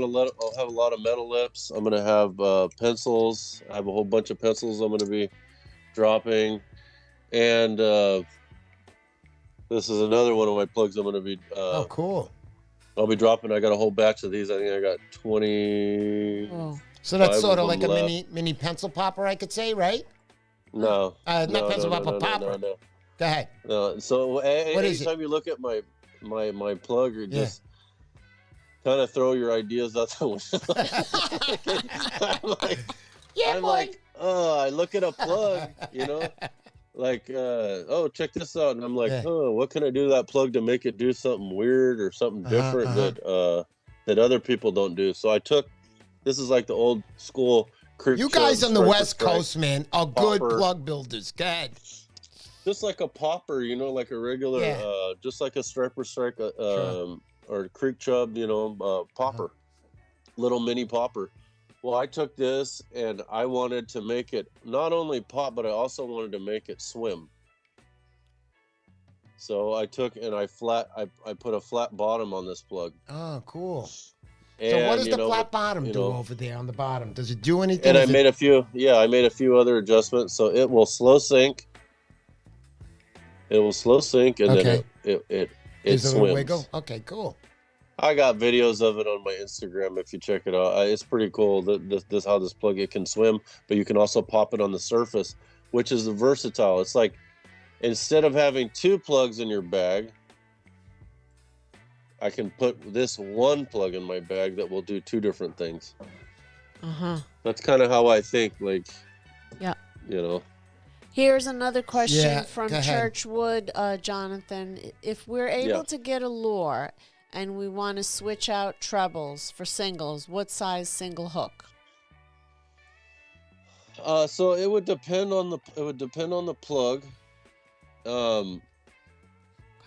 have a lot of metal lips. I'm gonna have pencils. I have a whole bunch of pencils I'm gonna be dropping, and this is another one of my plugs I'm gonna be. Oh, cool. I'll be dropping. I got a whole batch of these. I think I got 20. Oh. So that's sort of like a mini pencil popper, I could say, right? No. Not pencil popper, popper. No. Go ahead. No. So anytime you look at my plug, or just kind of throw your ideas out the window. I look at a plug, like, check this out. And I'm like, what can I do to that plug to make it do something weird or something different that other people don't do? So this is like the old school creek. You guys on the West Coast, man, are good plug builders. Go ahead. Just like a popper, like a regular, just like a striper strike, or creek chub, popper, little mini popper. Well, I took this and I wanted to make it not only pop, but I also wanted to make it swim. So I took and I put a flat bottom on this plug. Oh, cool. And, so what does the flat bottom do over there on the bottom? Does it do anything? And I made a few other adjustments. So it will slow sink. And then it swims. Wiggle? Okay, cool. I got videos of it on my Instagram if you check it out. It's pretty cool. This how this plug, it can swim, but you can also pop it on the surface, which is versatile. It's like instead of having 2 plugs in your bag, I can put this one plug in my bag that will do 2 different things. That's kind of how I think. Like, Here's another question from Churchwood, Jonathan. If we're able to get a lure and we want to switch out trebles for singles, what size single hook? So it would depend on the plug.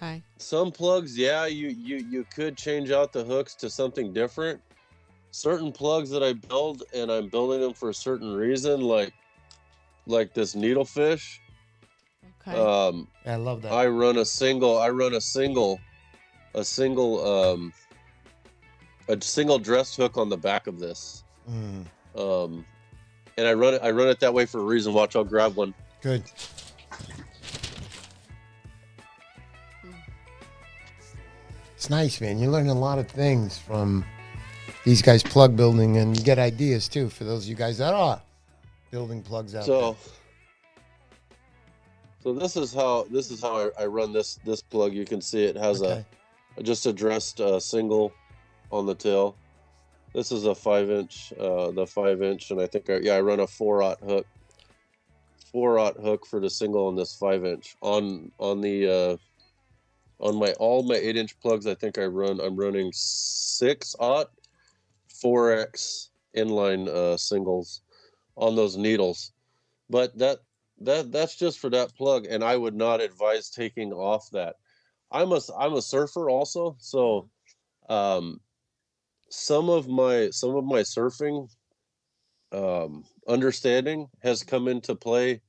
Okay. Some plugs, yeah, you could change out the hooks to something different. Certain plugs that I build, and I'm building them for a certain reason, like this Needlefish. Okay. I love that. I run a single dressed hook on the back of this. And I run it that way for a reason. Watch, I'll grab one. Good. It's nice, man. You learn a lot of things from these guys plug building, and you get ideas too for those of you guys that are building plugs out there. So this is how I run this plug. You can see it has just a dressed single on the tail. This is a 5-inch, the 5-inch, and I think I run a 4/0 hook. 4/0 hook for the single on this 5-inch. On all my 8-inch plugs, I think I'm running 6/0 4X inline singles on those needles. But that's just for that plug, and I would not advise taking off that. I'm a surfer also, so some of my surfing understanding has come into play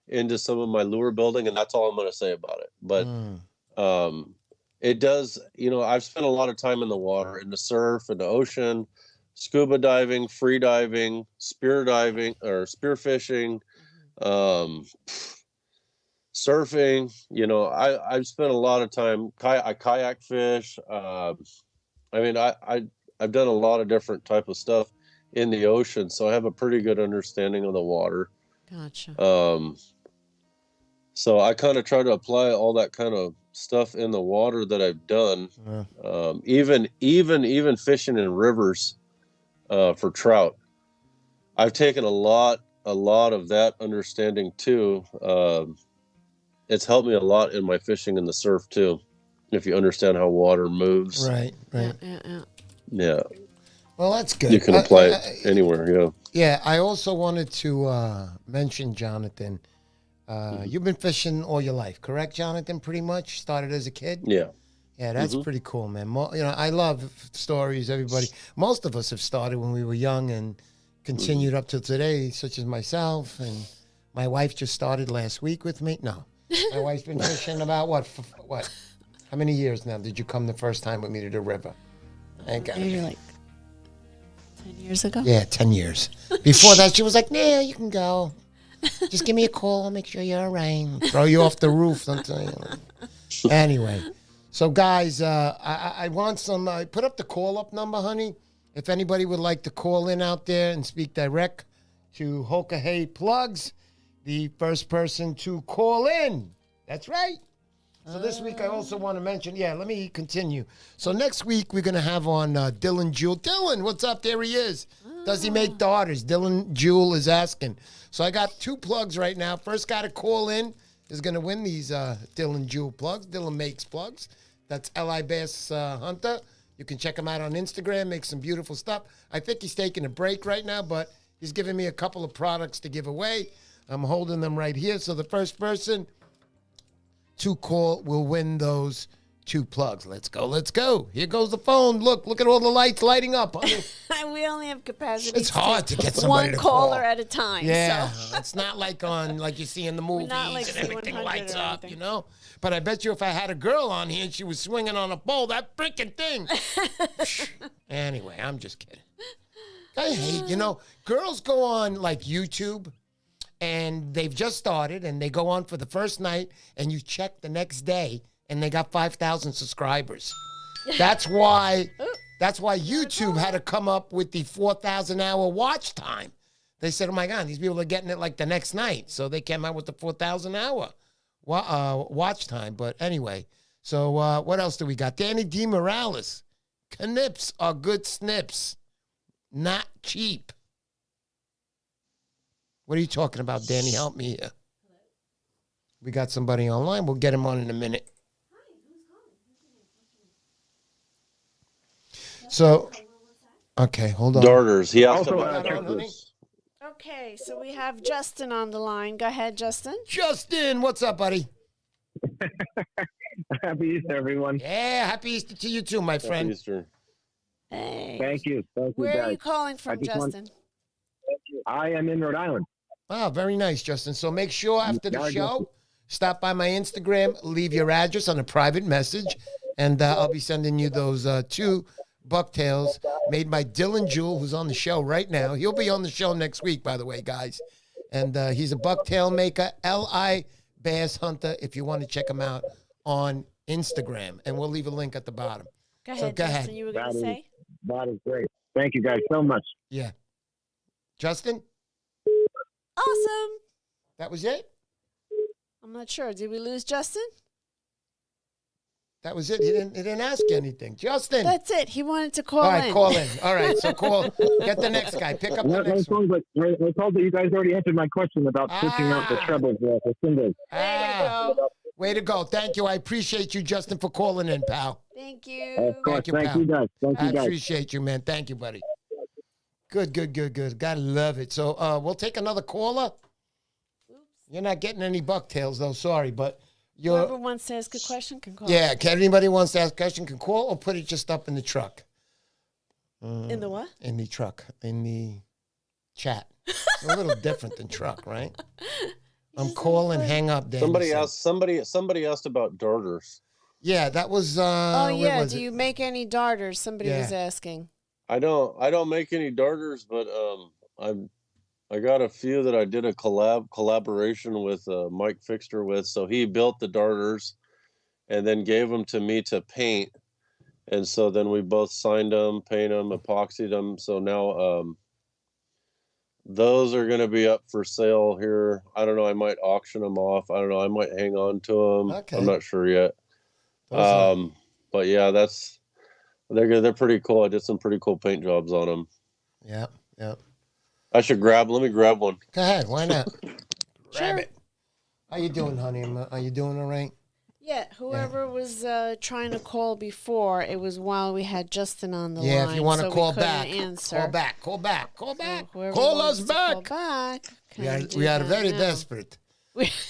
into some of my lure building, and that's all I'm going to say about it. But it does, I've spent a lot of time in the water, in the surf, in the ocean, scuba diving, free diving, spear diving or spear fishing, surfing. I've spent a lot of time. I kayak fish. I've done a lot of different type of stuff in the ocean, so I have a pretty good understanding of the water. Gotcha. So I kind of try to apply all that kind of stuff in the water that I've done. Even fishing in rivers for trout. I've taken a lot of that understanding too. It's helped me a lot in my fishing in the surf too, if you understand how water moves. Right. Yeah. Well, that's good. You can apply it anywhere. Yeah. Yeah. I also wanted to mention, Jonathan. You've been fishing all your life, correct, Jonathan? Pretty much started as a kid. Yeah. Yeah, that's pretty cool, man. I love stories. Most of us have started when we were young and continued up to today, such as myself. And my wife just started last week with me. No, my wife's been fishing about what? How many years now did you come the first time with me to the river? Maybe like 10 years ago? Yeah, 10 years. Before that, she was like, "Nah, you can go. Just give me a call. I'll make sure you're all right. Throw you off the roof." Anyway, so guys, I want some. Put up the call-up number, honey. If anybody would like to call in out there and speak direct to Hokahey Plugs, the first person to call in. That's right. So this week I also want to mention, let me continue. So next week we're going to have on Dylan Jewell. Dylan, what's up? There he is. Does he make daughters? Dylan Jewell is asking. So I got 2 plugs right now. First guy to call in is going to win these Dylan Jewell plugs. Dylan makes plugs. That's L.I. Bass Hunter. You can check him out on Instagram, make some beautiful stuff. I think he's taking a break right now, but he's giving me a couple of products to give away. I'm holding them right here. So the first person to call will win those 2 plugs. Let's go. Here goes the phone. Look at all the lights lighting up. We only have capacity. It's hard to get somebody one to caller call at a time. Yeah, so. It's not like you see in the movies like and everything C100 lights or up, anything. But I bet you if I had a girl on here and she was swinging on a pole, that freaking thing. Anyway, I'm just kidding. I hate, girls go on like YouTube and they've just started and they go on for the first night and you check the next day and they got 5,000 subscribers. That's why YouTube had to come up with the 4,000-hour watch time. They said, oh, my God, these people are getting it like the next night. So they came out with the 4,000-hour watch time. But anyway, so what else do we got? Danny D. Morales. Knips are good snips, not cheap. What are you talking about, Danny? Help me here. We got somebody online. We'll get him on in a minute. So, okay, hold on. Darters. He asked about darters. Okay, so we have Justin on the line. Go ahead, Justin. Justin, what's up, buddy? Happy Easter, everyone. Yeah, happy Easter to you too, my Happy friend. Easter. Hey. Thank you. Thank you, Where guys. are you calling from, just want- Justin? I am in Rhode Island. Wow, very nice, Justin. So make sure after the Yeah, show, stop by my Instagram, leave your address on a private message, and I'll be sending you those 2 bucktails made by Dylan Jewell, who's on the show right now. He'll be on the show next week, by the way, guys. And he's a bucktail maker, L.I. Bass Hunter, if you want to check him out on Instagram. And we'll leave a link at the bottom. Go So ahead, go Justin. ahead. You were going to say? That is great. Thank you guys so much. Yeah. Justin, Awesome. that was it? I'm not sure. Did we lose Justin? That was it. He didn't ask you anything. Justin. That's it. He wanted to call All right, in. call in. All right, so call. Get the next guy. Pick up the I next one. told that you guys already answered my question about switching out the trebles for singles. There you go. Way to go. Thank you. I appreciate you, Justin, for calling in, pal. Thank you. Of course. Thank you, Thank pal. you, guys. Thank I you, guys. appreciate you, man. Thank you, buddy. Good. Gotta love it. So we'll take another caller. You're not getting any bucktails, though. Sorry, but Whoever you're... wants to ask a question can call. Yeah, anybody wants to ask a question can call or put it just up in the truck. In the what? In the truck. In the chat. It's a little different than truck, right? I'm calling, hang up, Danny. Somebody asked about darters. Yeah, that was Oh, where yeah. was Do it? you make any darters? Somebody Yeah. was asking. I don't make any darters, but I got a few that I did a collaboration with Mike Fixter with. So he built the darters and then gave them to me to paint. And so then we both signed them, painted them, epoxied them. So now those are going to be up for sale here. I don't know. I might auction them off. I don't know. I might hang on to them. Okay. I'm not sure yet. Those But yeah, they're pretty cool. I did some pretty cool paint jobs on them. Yeah. Let me grab one. Go ahead. Why not? Grab Sure. it. How you doing, honey? Are you doing all right? Yeah, whoever was trying to call before, it was while we had Justin on the line. Yeah, if you want to so call we couldn't back, answer. call back. So whoever Call us wants to back. Call back. We can are, do we are that very now. desperate.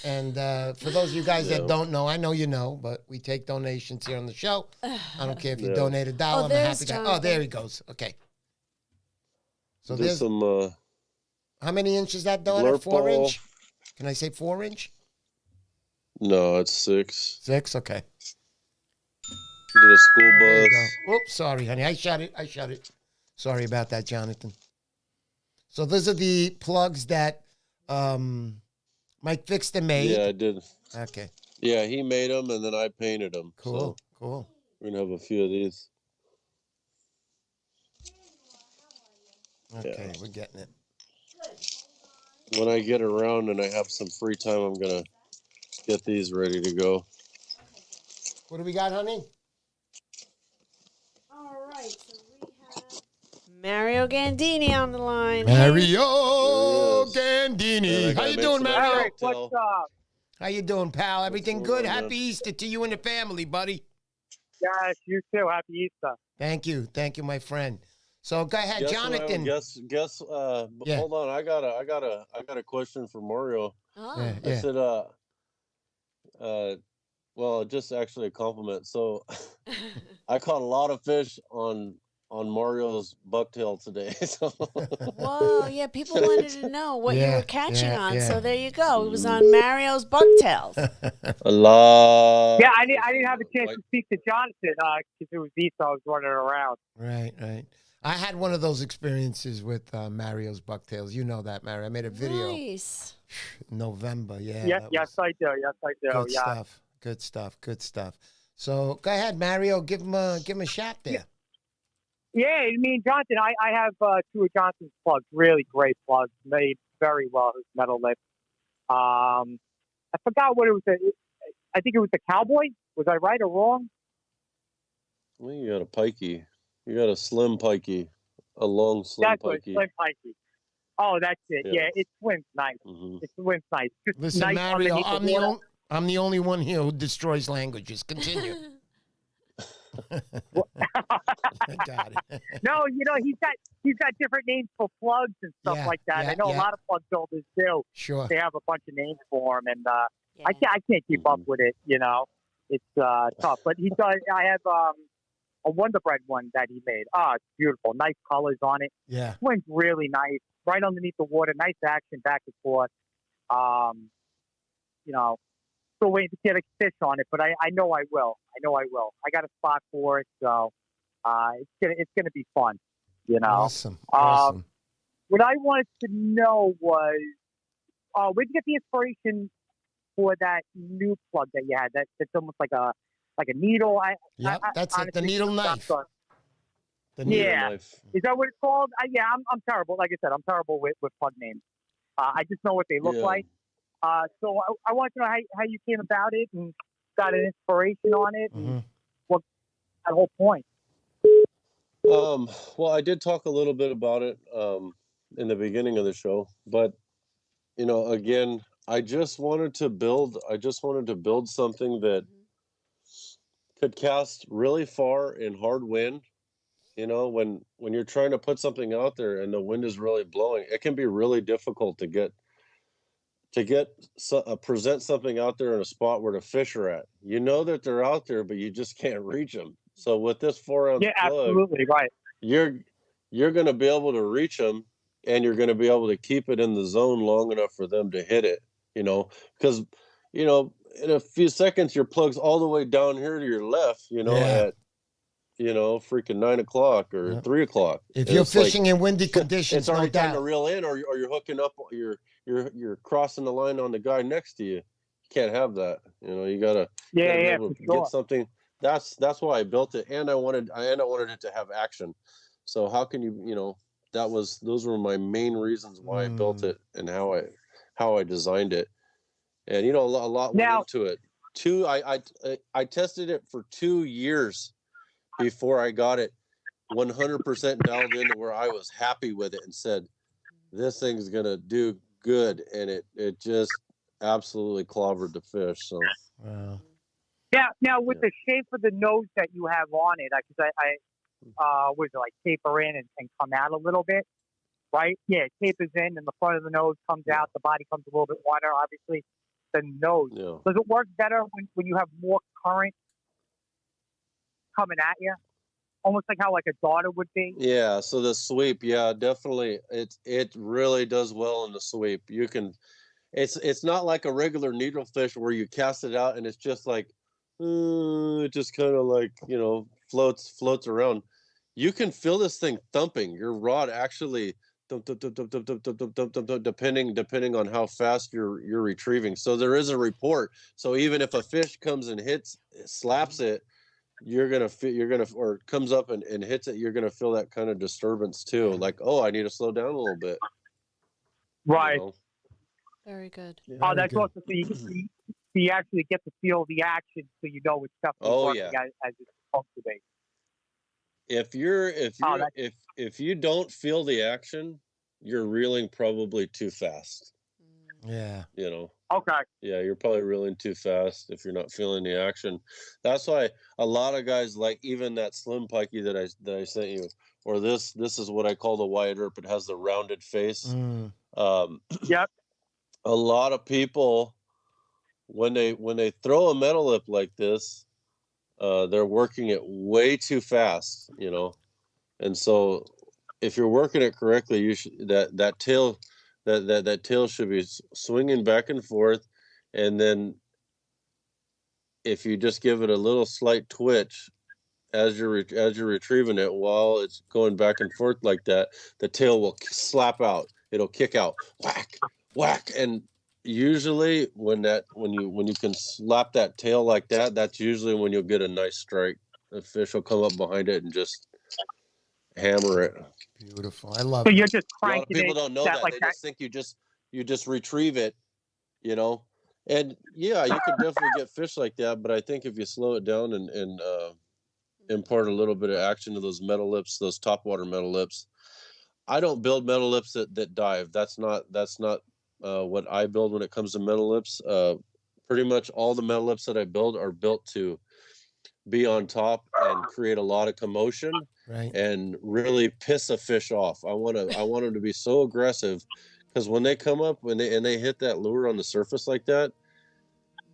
And for those of you guys that don't know, I know you know, but we take donations here on the show. I don't care if you donate $1. I'm a there's happy guy. Oh, Jonathan. there he goes. Okay. So Did there's some how many inches that daughter? blurp 4 ball. inch? Can I say 4 inch? No, it's 6. 6. Okay. Did a school There you bus. go. Oops, sorry, honey. I shut it. Sorry about that, Jonathan. So those are the plugs that Mike Fixter made. Yeah, I did. Okay. Yeah, he made them and then I painted them. Cool. So Cool. we're gonna have a few of these. Okay, we're getting it. When I get around and I have some free time, I'm gonna get these ready to go. What do we got, honey? All right, so we have Mario Gandini on the line. Mario There Gandini. And I How you made doing, some Mario? Eric, what's up? How you doing, pal? Everything What's good? going on, Happy man? Easter to you and the family, buddy. Yes, you too. Happy Easter. Thank you, my friend. So go ahead, Jonathan. Guess. Yeah. Hold on. I got a question for Mario. Oh. I said, well, just actually a compliment. So I caught a lot of fish on Mario's bucktail today. So Whoa, yeah, people wanted to know what you Yeah, were catching yeah, on. yeah. So there you go. It was on Mario's bucktails. a lot. Yeah, I didn't have a chance to speak to Jonathan because it was Easter. I was running around. Right. I had one of those experiences with Mario's bucktails. You know that, Mario. I made a video Nice. in November. Yeah. Yes, that yes, was I do. Yes, I do. Good Yeah. stuff. Good stuff. So go ahead, Mario. Give him a shot there. Yeah, I mean, Jonathan, I have 2 of Johnson's plugs, really great plugs, made very well, his metal lip. I forgot what it was. I think it was the Cowboy. Was I right or wrong? Well, you got a pikey. You got a slim pikey. A long slim That's what, pikey. Slim Pikey. Oh, that's it. Yeah. Yeah, it swims nice. Mhm. It swims nice. Just Listen, nice Mario, underneath the water. I'm the only one here who destroys languages. Continue. I got it. No, he's got different names for plugs and stuff Yeah, like that. yeah, I know yeah. a lot of plug builders do. Sure. They have a bunch of names for them, and Yeah. I can't keep up with it. It's tough. But he does. I have a Wonder Bread one that he made. It's beautiful. Nice colors on it. Yeah. Swings really nice. Right underneath the water. Nice action back and forth. Still waiting to get a fish on it, but I know I will. I got a spot for it, so it's gonna be fun. Awesome. What I wanted to know was, where'd you get the inspiration for that new plug that you had? That's almost like a needle. That's it. The needle knife. The needle knife. Is that what it's called? I'm terrible. Like I said, I'm terrible with plug names. I just know what they look like. So I want to know how you came about it and got an inspiration on it, and what that whole point. Well, I did talk a little bit about it in the beginning of the show, but again, I just wanted to build something that could cast really far in hard wind. When you're trying to put something out there and the wind is really blowing, it can be really difficult to present something out there in a spot where the fish are at. You know that they're out there, but you just can't reach them. So with this 4-ounce plug, absolutely right. You're going to be able to reach them, and you're going to be able to keep it in the zone long enough for them to hit it. Because in a few seconds your plug's all the way down here to your left. At freaking 9 o'clock or 3 o'clock. If you're fishing in windy conditions, it's already no doubt. time to reel in, or you're hooking up. You're crossing the line on the guy next to you. You can't have that. You gotta get something. That's why I built it, and I wanted it to have action. So how can you those were my main reasons why I built it and how I designed it, and a lot went into it. I tested it for 2 years before I got it 100% dialed into where I was happy with it and said, this thing's gonna do good, and it just absolutely clobbered the fish. So now with the shape of the nose that you have on it, because I was like taper in and come out a little bit, right? Yeah, it tapers in and the front of the nose comes out, the body comes a little bit wider, obviously, than the nose. Does it work better when you have more current coming at you? Almost like how a daughter would be. Yeah, so the sweep, definitely. It really does well in the sweep. You can, it's not like a regular needlefish where you cast it out and it's just like, it just kind of like floats around. You can feel this thing thumping. Your rod actually depending on how fast you're retrieving. So there is a report. So even if a fish comes and slaps it, or comes up and hits it, you're gonna feel that kind of disturbance too. Like, I need to slow down a little bit. Right. Very good. That's awesome. So you actually get to feel the action, so you know it's definitely working as it's supposed to be. If you don't feel the action, you're reeling probably too fast. Yeah. Okay. Yeah, you're probably reeling too fast if you're not feeling the action. That's why a lot of guys, like even that slim pikey that I sent you, or this is what I call the Wyatt Earp. It has the rounded face. Yep. A lot of people, when they throw a metal lip like this, they're working it way too fast, and so if you're working it correctly, you should that tail. That tail should be swinging back and forth, and then if you just give it a little slight twitch as you're retrieving it while it's going back and forth like that, the tail will slap out. It'll kick out, whack, and usually when you can slap that tail like that, that's usually when you'll get a nice strike. The fish will come up behind it and just hammer it. Beautiful. I love it. So you're just cranking. A lot of people don't know that. They just think you just retrieve it, And you could definitely get fish like that, but I think if you slow it down and impart a little bit of action to those metal lips, those topwater metal lips. I don't build metal lips that dive. That's not what I build when it comes to metal lips. Pretty much all the metal lips that I build are built to be on top and create a lot of commotion. Right. And really piss a fish off. I want them to be so aggressive, because when they come up, when they hit that lure on the surface like that,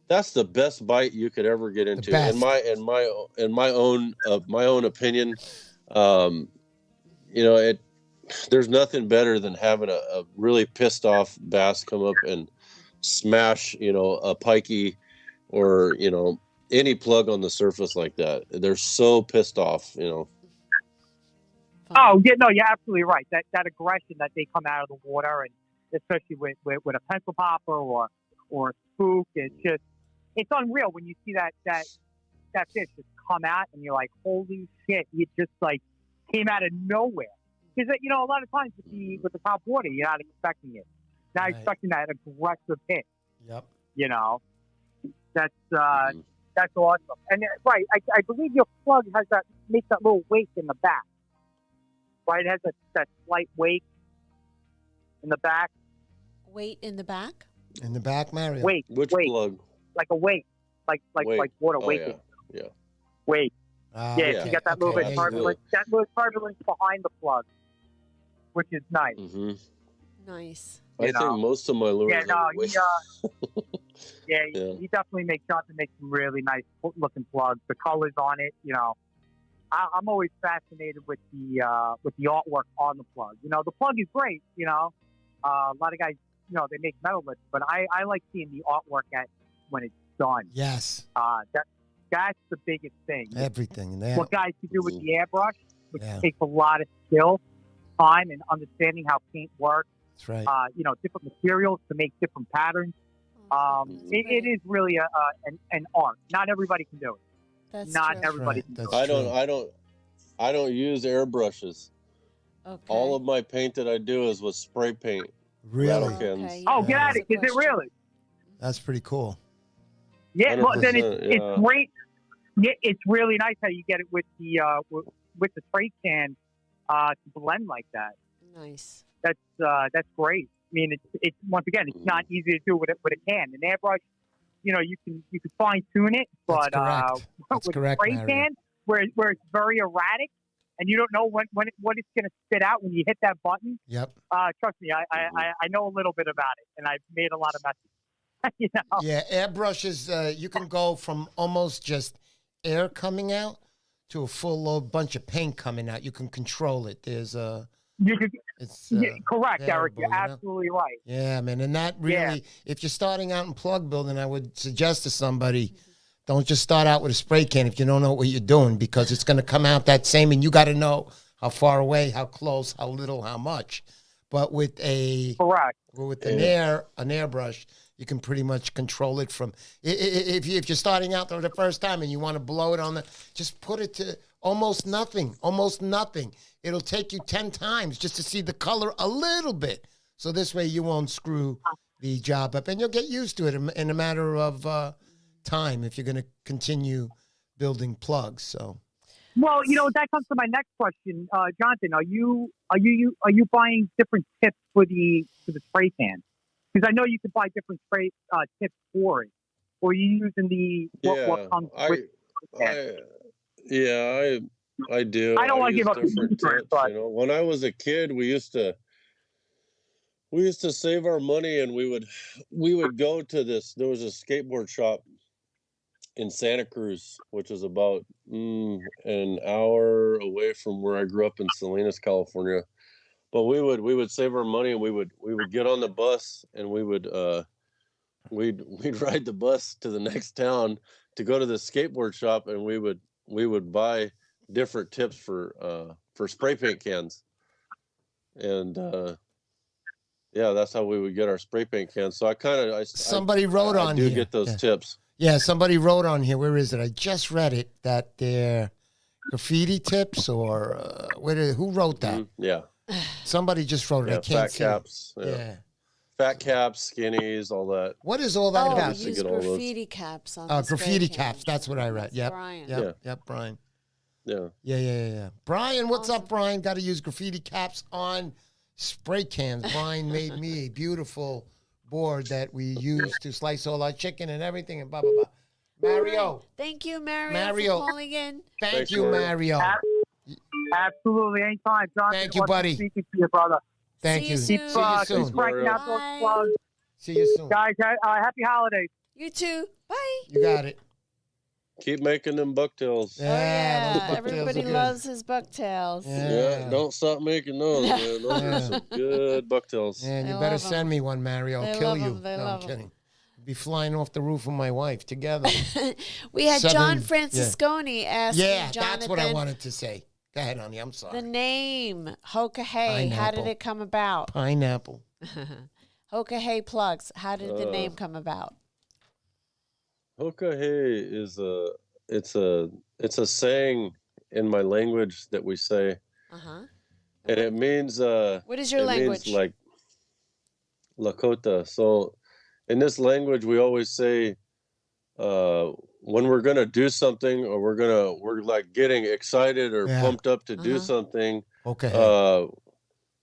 That's the best bite you could ever get into. best. In my own opinion, you know, there's nothing better than having a really pissed off bass come up and smash, you know, a pikey or, you know, any plug on the surface like that. They're so pissed off, you know. Oh, yeah, no, you're absolutely right. That aggression that they come out of the water, and especially with a pencil popper or a spook, it's unreal when you see that fish just come out and you're like, holy shit, it just like came out of nowhere. Because, you know, a lot of times with the top water, you're not expecting it. Not expecting that aggressive hit. Yep. You know, that's awesome. And right, I believe your plug makes that little wake in the back. Right, it has that slight wake in the back. Weight in the back? In the back, Mario. Wake. Which wake. plug? Like a wake. Like water waking. Yeah. Wake. Yeah. You got that little bit turbulence. That little turbulence behind the plug, which is nice. Mm-hmm. Nice. I think most of my lures. He definitely makes Johnson make some really nice looking plugs. The colors on it, you know. I'm always fascinated with the artwork on the plug. You know, the plug is great. You know, a lot of guys, you know, they make metal lips, but I like seeing the artwork when it's done. Yes. That's the biggest thing. Everything. What guys can do with the airbrush, which takes a lot of skill, time, and understanding how paint works. That's right. You know, different materials to make different patterns. It is really an art. Not everybody can do it. That's not true. everybody. That's I don't use airbrushes. Okay. All of my paint that I do is with spray paint. Really? Okay, Oh, yeah, get at that's it! a Is it question. really? That's pretty cool. Yeah. Well, then it's 100%, great. Yeah, it's really nice how you get it with the spray can to blend like that. Nice. That's great. I mean, it's once again, it's not easy to do with a can. An airbrush, you know, you can fine tune it, but That's with correct, a spray Mario. can, where it's very erratic, and you don't know what it's going to spit out when you hit that button. Yep. Trust me, I know a little bit about it, and I've made a lot of messes. You know? Yeah, airbrushes, you can go from almost just air coming out to a full bunch of paint coming out. You can control it. There's it's correct, Eric. variable, You're absolutely right. Yeah, man, and that really, if you're starting out in plug building, I would suggest to somebody, don't just start out with a spray can if you don't know what you're doing, because it's going to come out that same, and you got to know how far away, how close, how little, how much. But with an airbrush, you can pretty much control it from. If you're starting out for the first time and you want to blow it just put it to almost nothing. It'll take you 10 times just to see the color a little bit. So this way you won't screw the job up, and you'll get used to it in a matter of time if you're going to continue building plugs. So. Well, you know, that comes to my next question, Jonathan. Are you buying different tips for the spray can? Because I know you can buy different spray tips for it, or are you using what comes with the can? I do. I don't want to give up different the tips, you know. When I was a kid, we used to save our money, and we would go to this. There was a skateboard shop in Santa Cruz, which is about an hour away from where I grew up in Salinas, California. But we would save our money, and we would get on the bus, and we'd ride the bus to the next town to go to the skateboard shop, and we would buy different tips for spray paint cans. And that's how we would get our spray paint cans. So Somebody wrote on here. I do get those tips. Yeah, somebody wrote on here. Where is it? I just read it, that they're graffiti tips, or who wrote that? Yeah. Somebody just wrote it. I can't see. Fat caps. Yeah. Fat caps, skinnies, all that. What is all that about? We use graffiti caps on the graffiti spray caps. That's what I read. Yep. Brian. Yep, Brian. Yeah. Yeah. Brian, what's up, Brian? Got to use graffiti caps on spray cans. Brian made me a beautiful board that we use to slice all our chicken and everything, and blah, blah, blah. Mario. Thank you, Mario, for calling in. Thank you, Mario. Absolutely, anytime, Jonathan. Thank you, buddy. Speaking to your brother. Thank you. See you soon. See you soon. Keep cranking out those plugs. See you soon. Guys, happy holidays. You too. Bye. You got it. Keep making them bucktails. Yeah, those bucktails Everybody are good. loves his bucktails. Yeah, don't stop making those, man. Those are some good bucktails. And They you better love send 'em. me one, Mario. I'll They kill love you. 'em. They No, love I'm 'em. kidding. Be flying off the roof with my wife together. We had John 7, Francesconi asking Yeah, Jonathan that's what I wanted to say. Go ahead, honey. I'm sorry. the name Hokahey. How did Pineapple. it come about? Pineapple. Hokahey plugs. How did the name come about? Hokahey is it's a saying in my language that we say, Uh-huh. and it means What is your language? means like Lakota. So in this language, we always say when we're gonna do something, or we're like getting excited or Yeah. pumped up to do Uh-huh. something, Okay.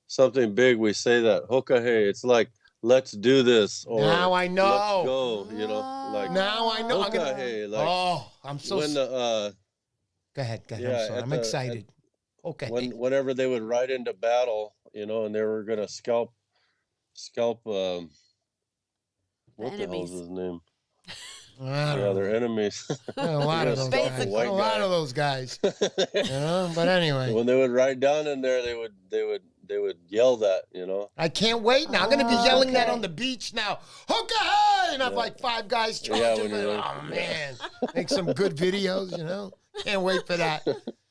something big. We say that Hokahey. It's like, let's do this, or Now I know. let's go. You know, like Now I know. I'm gonna- Hokahey. Like oh, I'm so. when the Go ahead. yeah, I'm sorry. at I'm the- excited. Okay. whenever they would ride into battle, you know, and they were gonna scalp what the hell's enemies. his name? I Yeah, don't know. their enemies. A lot of those guys. Basically. White A lot guy. of those guys. You know? But anyway, When they would ride down in there, they would yell that, you know. I can't wait. Now I'm gonna be yelling that okay. on the beach now. Hokahey! And I've like 5 guys charging. when you're- Oh man, make some good videos. You know, can't wait for that.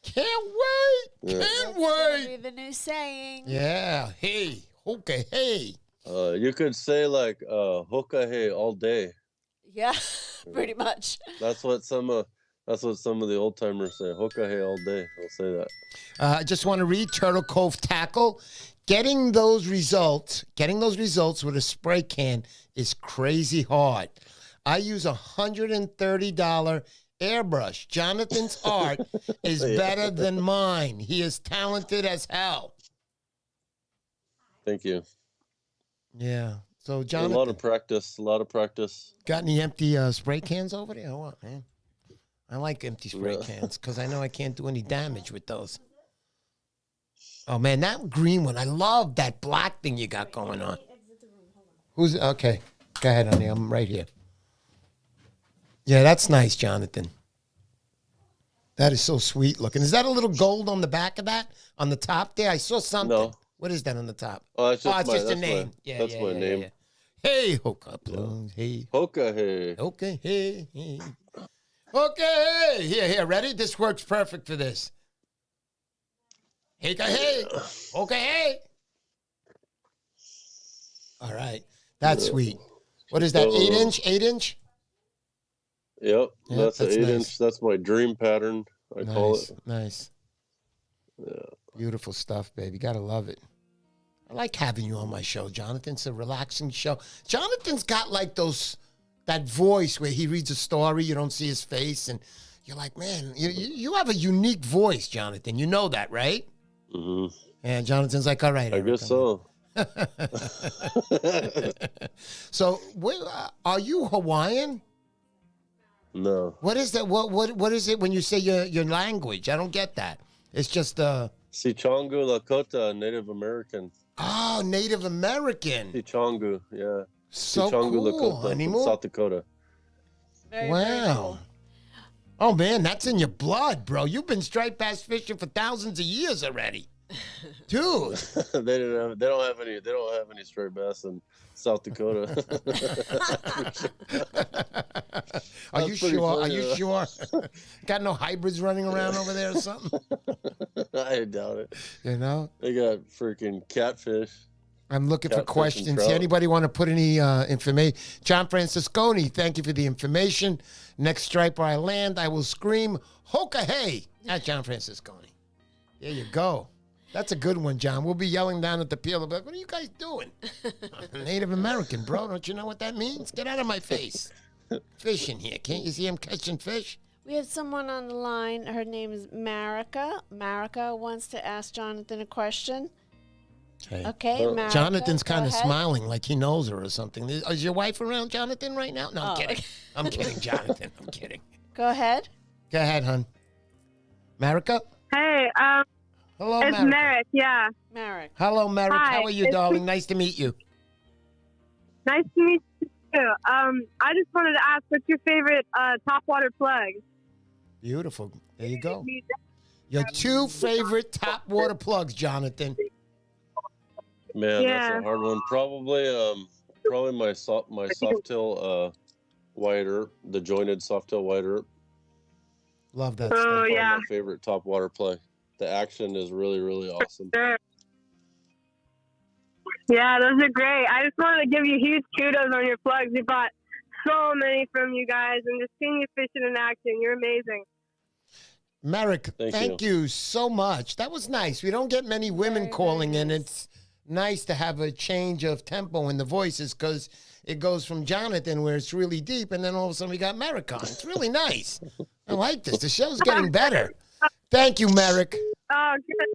Can't wait. Yeah. Can't That'll be wait. the new saying. Yeah. Hey. Hokahey. You could say like Hokahey all day. Yeah, pretty much. That's what some of the old timers say. Hokahey all day. They'll say that. I just want to read Turtle Cove Tackle. Getting those results with a spray can is crazy hard. I use $130 airbrush. Jonathan's art is better than mine. He is talented as hell. Thank you. Yeah. So A Jonathan, lot of practice. got any empty spray cans over there or what, man? I like empty spray Yeah. cans because I know I can't do any damage with those. Oh, man, that green one. I love that black thing you got going on. Who's, okay. Go ahead, honey. I'm right here. Yeah, that's nice, Jonathan. That is so sweet looking. Is that a little gold on the back of that? On the top there? I saw something. No. What is that on the top? Oh, it's just, It's my, just a that's name. that's my name. Yeah. Hey, Hoka Plums. Hey. Hokahey. Okay, hey, hey. Okay, here, ready? This works perfect for this. Hey, hey. Okay, hey. All right. That's sweet. What is that, 8-inch? 8-inch? Yep, Yeah, that's an that's 8-inch. nice. That's my dream pattern. I call Nice, it. nice. Yeah. Beautiful stuff, baby. Gotta love it. I like having you on my show, Jonathan. It's a relaxing show. Jonathan's got like that voice where he reads a story, you don't see his face, and you're like, man, you have a unique voice, Jonathan. You know that, right? hmm And Jonathan's like, all right, I Eric, guess so. So, are you Hawaiian? No. What is that? What is it when you say your language? I don't get that. It's just Sichongu Lakota, Native American. Native American. Sichongu, yeah. So Sichongu cool, Lakota from honeymoon. South Dakota. Very, very Wow. cool. Oh man, that's in your blood, bro. You've been striped bass fishing for thousands of years already, dude. They don't have any straight bass in South Dakota. Are you That's pretty sure? Are funny, you though. sure? Got no hybrids running around over there or something? I doubt it. You know, They got freaking catfish. I'm looking for Catfish and questions. trout. Anybody want to put any information? John Francesconi, thank you for the information. Next striper I land, I will scream Hokahey at John Francesconi. There you go. That's a good one, John. We'll be yelling down at the pier. They'll be like, what are you guys doing? I'm Native American, bro. Don't you know what that means? Get out of my face. Fishing here. Can't you see I'm catching fish? We have someone on the line. Her name is Marika. Marika wants to ask Jonathan a question. Okay, Marika. Jonathan's go kind of ahead. smiling like he knows her or something. Is your wife around, Jonathan, right now? No, I'm Oh, kidding. okay. I'm kidding, Jonathan. I'm kidding. Go ahead. Go ahead, hon. Marika? Hey, Hello, it's Marika. Merrick. Yeah, Marek. Hello, Merrick. Hi, How are you, it's- darling? Nice to meet you. nice to meet you I just wanted to ask, what's your favorite topwater plug? Beautiful. There you go. Your 2 favorite top water plugs, Jonathan. Man, that's a hard one. Probably my Softail Wyatt Earp, the jointed Softail Wyatt Earp. Love that Oh, stuff. yeah. My favorite top water play. The action is really, really awesome. Sure. Yeah, those are great. I just wanted to give you huge kudos on your plugs. We bought so many from you guys, and just seeing you fishing in action, you're amazing. Merrick, thank you so much. That was nice. We don't get many women calling in. It's nice to have a change of tempo in the voices because it goes from Jonathan where it's really deep, and then all of a sudden we got Merrick on. It's really nice. I like this. The show's getting better. Thank you, Merrick. Oh, good.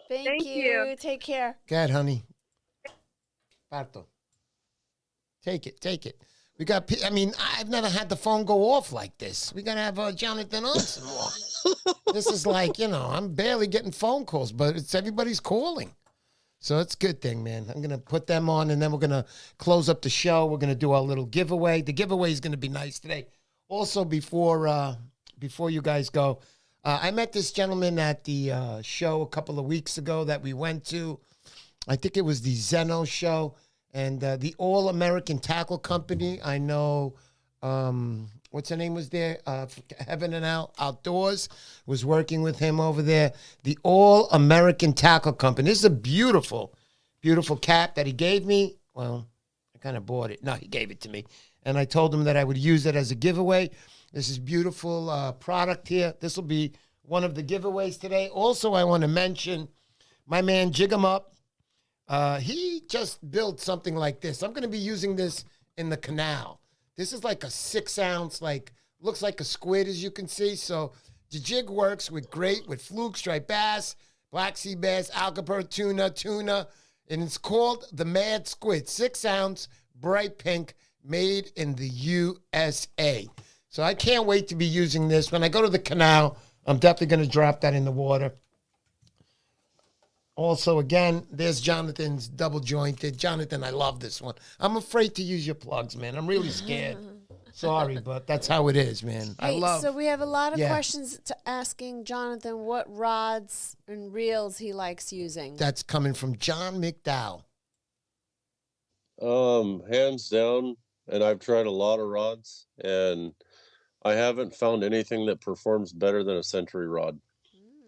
Thank you. Take care. Go ahead, honey. Parto. Take it. We got, I mean, I've never had the phone go off like this. We got to have Jonathan on some more. This is like, I'm barely getting phone calls, but everybody's calling. So it's a good thing, man. I'm going to put them on, and then we're going to close up the show. We're going to do our little giveaway. The giveaway is going to be nice today. Also, before you guys go, I met this gentleman at the show a couple of weeks ago that we went to. I think it was the Zeno show. And the All-American Tackle Company, I know, what's her name was there? Heaven and Outdoors was working with him over there. The All-American Tackle Company. This is a beautiful, beautiful cap that he gave me. Well, I kind of bought it. No, he gave it to me. And I told him that I would use it as a giveaway. This is beautiful product here. This will be one of the giveaways today. Also, I want to mention my man Jig 'em Up. He just built something like this. I'm going to be using this in the canal. This is like a 6-ounce, looks like a squid, as you can see. So the jig works with fluke, striped bass, black sea bass, alcapurr, tuna, and it's called the Mad Squid. 6-ounce, bright pink, made in the USA. So I can't wait to be using this. When I go to the canal, I'm definitely going to drop that in the water. Also, again, there's Jonathan's double jointed. Jonathan, I love this one. I'm afraid to use your plugs, man. I'm really scared. Sorry, but that's how it is, man. Hey, so we have a lot of questions asking Jonathan what rods and reels he likes using. That's coming from John McDowell. Hands down, and I've tried a lot of rods, and I haven't found anything that performs better than a Century rod.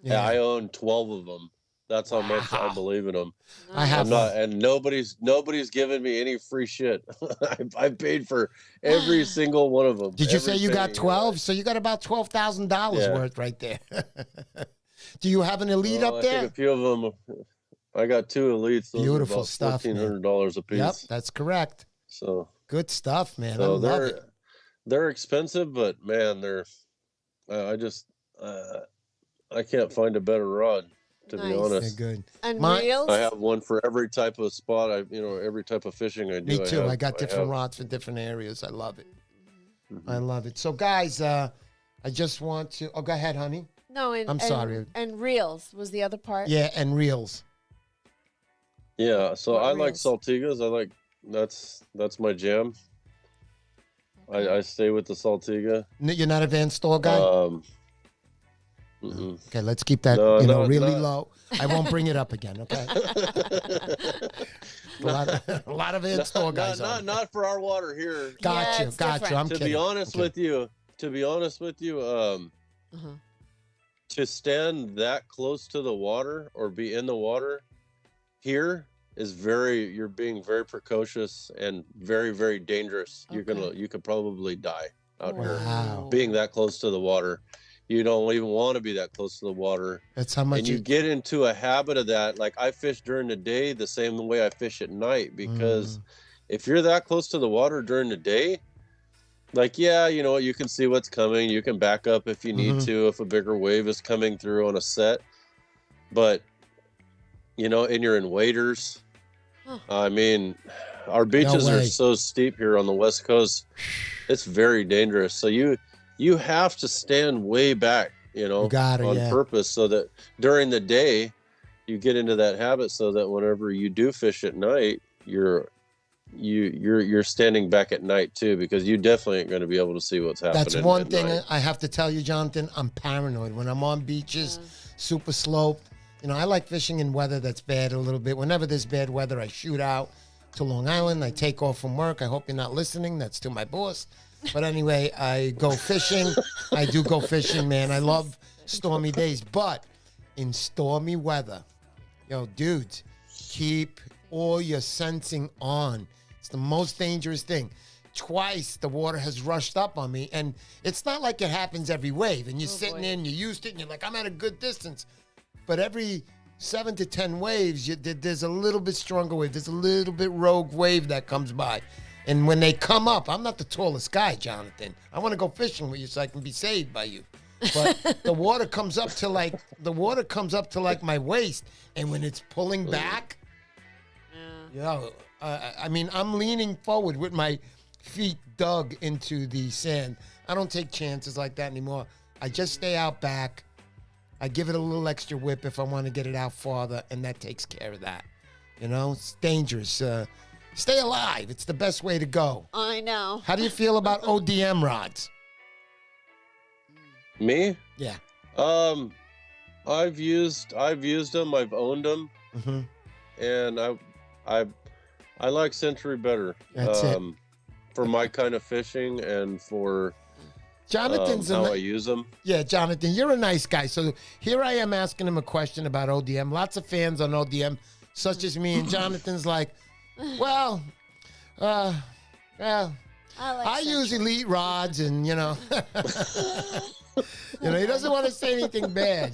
Yeah, I own 12 of them. That's how much I believe in them. I have and nobody's given me any free shit. I paid for every single one of them. Did you say you got 12? So you got about $12,000 worth right there. Do you have an Elite up there? I think a few of them. I got 2 Elites. Those Beautiful are about stuff, $1,400 a piece. Yep, that's correct. So good stuff, man. So I love it. They're expensive, but man, they're. I can't find a better rod. To be honest, good. And reels? I have one for every type of spot. Every type of fishing I do. Me too. I got different rods for different areas. I love it. Mm-hmm. I love it. So, guys, I just want to. Oh, go ahead, honey. No, I'm sorry. And reels was the other part. Yeah, and reels. Yeah. So I like Saltigas. That's my jam. Okay. I stay with the Saltiga. You're not a Van Store guy. Okay, let's keep that really low. I won't bring it up again. Okay. a lot of in-store guys. Not for our water here. Got you. I'm to kidding. Be honest with you, to stand that close to the water or be in the water here is you're being very precocious and very, very dangerous. Okay. You could probably die out here being that close to the water. You don't even want to be that close to the water. That's how much. And you get into a habit of that. Like I fish during the day the same way I fish at night because if you're that close to the water during the day, you can see what's coming. You can back up if you need to, if a bigger wave is coming through on a set. But, and you're in waders. I mean, our beaches are so steep here on the West Coast. It's very dangerous. So you have to stand way back, on purpose so that during the day you get into that habit so that whenever you do fish at night, you're you're standing back at night too, because you definitely ain't going to be able to see what's happening. That's one at thing night. I have to tell you, Jonathan. I'm paranoid when I'm on beaches, super sloped. You know, I like fishing in weather that's bad a little bit. Whenever there's bad weather, I shoot out to Long Island. I take off from work. I hope you're not listening. That's to my boss. But anyway, I go fishing. I do go fishing, man. I love stormy days. But in stormy weather, dudes, keep all your sensing on. It's the most dangerous thing. Twice the water has rushed up on me, and it's not like it happens every wave. And you're sitting there and you're used to it, and you're like, I'm at a good distance. But every 7 to 10 waves, there's a little bit stronger wave. There's a little bit rogue wave that comes by. And when they come up, I'm not the tallest guy, Jonathan. I want to go fishing with you so I can be saved by you. But the water comes up to like my waist, and when it's pulling back, I mean, I'm leaning forward with my feet dug into the sand. I don't take chances like that anymore. I just stay out back. I give it a little extra whip if I want to get it out farther, and that takes care of that. It's dangerous. Stay alive. It's the best way to go. I know. How do you feel about ODM rods? Me? Yeah. I've used them. I've owned them, and I like Century better. That's it. For my kind of fishing and for Jonathan's how I use them. Yeah, Jonathan, you're a nice guy. So here I am asking him a question about ODM. Lots of fans on ODM, such as me, and Jonathan's like, well, I use elite rods, and he doesn't want to say anything bad,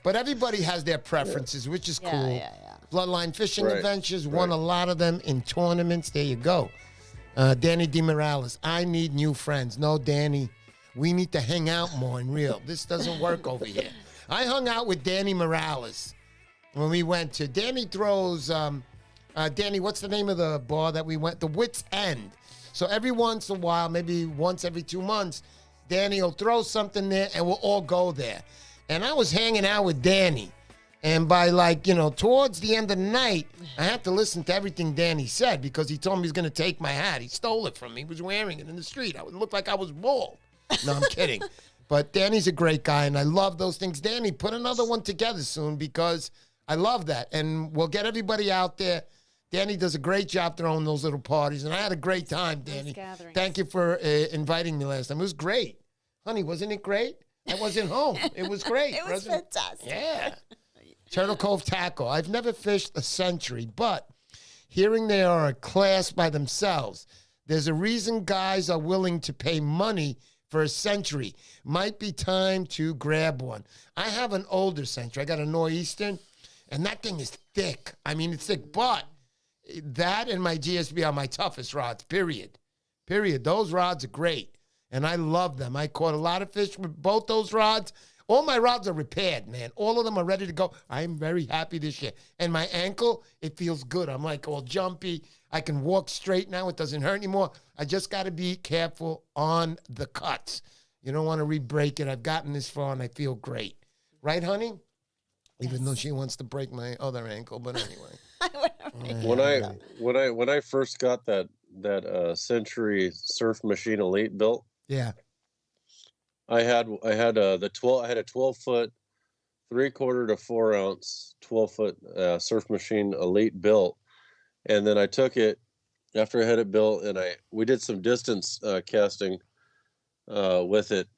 But everybody has their preferences, which is cool. Yeah. Bloodline Fishing Adventures won a lot of them in tournaments. There you go. Danny DeMorales, I need new friends. No, Danny, we need to hang out more in real. This doesn't work over here. I hung out with Danny Morales when we went to. Danny throws. Danny, what's the name of the bar that we went? The Wits End. So every once in a while, maybe once every 2 months, Danny will throw something there, and we'll all go there. And I was hanging out with Danny. And by towards the end of the night, I had to listen to everything Danny said because he told me he was going to take my hat. He stole it from me. He was wearing it in the street. I would look like I was bald. No, I'm kidding. But Danny's a great guy, and I love those things. Danny, put another one together soon because I love that. And we'll get everybody out there. Danny does a great job throwing those little parties, and I had a great time, Danny. Thank you for inviting me last time. It was great. Honey, wasn't it great? I wasn't home. It was great. It was fantastic. Yeah. Turtle Cove Tackle. I've never fished a Century, but hearing they are a class by themselves, there's a reason guys are willing to pay money for a Century. Might be time to grab one. I have an older Century. I got a Northeastern, and that thing is thick. I mean, it's thick, but that and my GSB are my toughest rods, period. Those rods are great, and I love them. I caught a lot of fish with both those rods. All my rods are repaired, man. All of them are ready to go. I'm very happy this year. And my ankle, it feels good. I'm like all jumpy. I can walk straight now. It doesn't hurt anymore. I just got to be careful on the cuts. You don't want to re-break it. I've gotten this far, and I feel great. Right, honey? Even though she wants to break my other ankle, but anyway. When I first got that Century Surf Machine Elite built, yeah, I had a 12-foot, 3/4 to 4 ounce, 12-foot Surf Machine Elite built, and then I took it after I had it built, and we did some distance casting with it,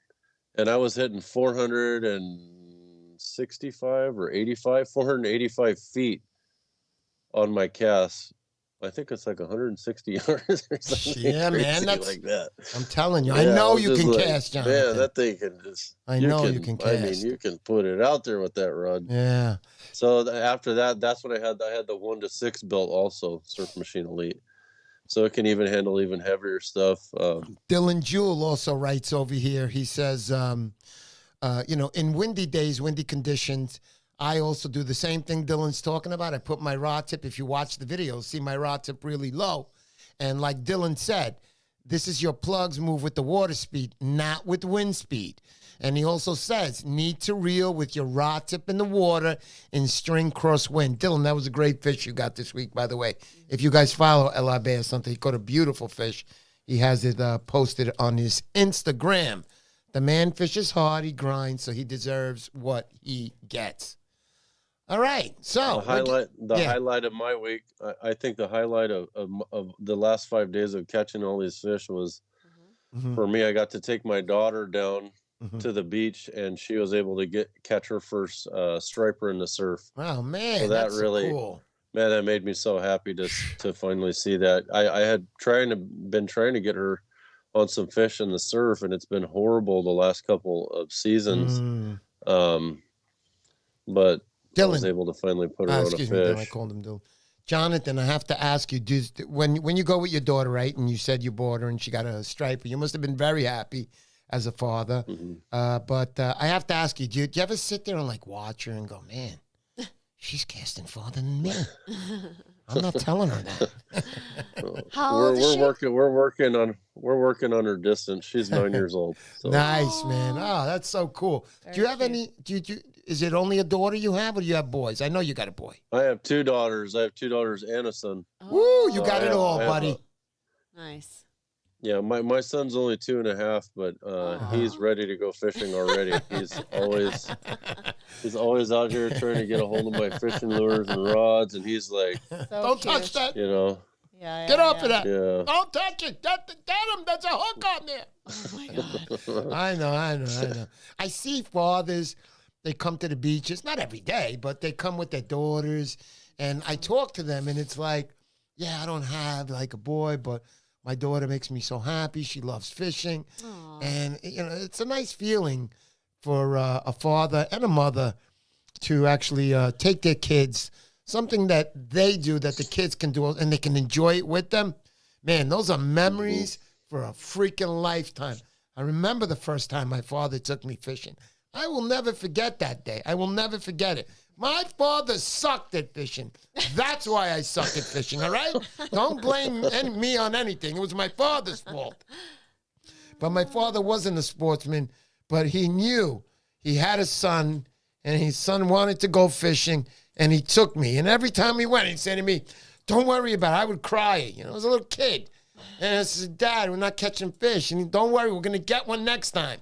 and I was hitting 485 feet on my cast. I think it's like 160 yards or something. Yeah, man, that's like that. I'm telling you, I know you can cast, Jonathan. Yeah, that thing can just. You can cast. I mean, you can put it out there with that rod. Yeah. So after that, that's what I had. I had the 1 to 6 built also, Surf Machine Elite. So it can even handle even heavier stuff. Dylan Jewell also writes over here. He says, in windy days, windy conditions, I also do the same thing Dylan's talking about. I put my rod tip, if you watch the video, see my rod tip really low. And like Dylan said, this is your plugs move with the water speed, not with wind speed. And he also says, need to reel with your rod tip in the water and string crosswind. Dylan, that was a great fish you got this week, by the way. If you guys follow L.I. Bay or something, he caught a beautiful fish. He has it posted on his Instagram. The man fishes hard, he grinds, so he deserves what he gets. All right, so the highlight of my week, I think the highlight of the last 5 days of catching all these fish was, for me, I got to take my daughter down to the beach, and she was able to catch her first striper in the surf. Wow, man, so that that's really so cool. Man, that made me so happy to finally see that. I had been trying to get her on some fish in the surf, and it's been horrible the last couple of seasons. But Dylan, I was able to finally put her on a fish. Dylan, I called him Dylan. Jonathan, I have to ask you, when you go with your daughter, right, and you said you bought her and she got a striper, you must have been very happy as a father. But I have to ask you, do you ever sit there and like watch her and go, man, she's casting farther than me? I'm not telling her that. We're working on her distance. She's 9 years old. So. Nice, man. Oh, that's so cool. Do you have any? Is it only a daughter you have, or do you have boys? I know you got a boy. I have 2 daughters. I have 2 daughters and a son. Woo! You got it all, buddy. Nice. Yeah, my son's only 2.5, but he's ready to go fishing already. He's always out here trying to get a hold of my fishing lures and rods, and he's like, "Don't touch that!" You know. Yeah, get off of that. Yeah. Don't touch it. Get him. That's a hook on there. Oh my God. I know. I see fathers. They come to the beaches, not every day, but they come with their daughters, and I talk to them, and it's like, yeah, I don't have like a boy, but my daughter makes me so happy. She loves fishing. Aww. And, it's a nice feeling for a father and a mother to actually take their kids, something that they do that the kids can do, and they can enjoy it with them. Man, those are memories for a freaking lifetime. I remember the first time my father took me fishing. I will never forget that day. I will never forget it. My father sucked at fishing. That's why I suck at fishing, all right? Don't blame me on anything. It was my father's fault. But my father wasn't a sportsman, but he knew he had a son, and his son wanted to go fishing, and he took me. And every time we went, he'd say to me, don't worry about it. I would cry. I was a little kid. And I said, Dad, we're not catching fish. And don't worry, we're going to get one next time.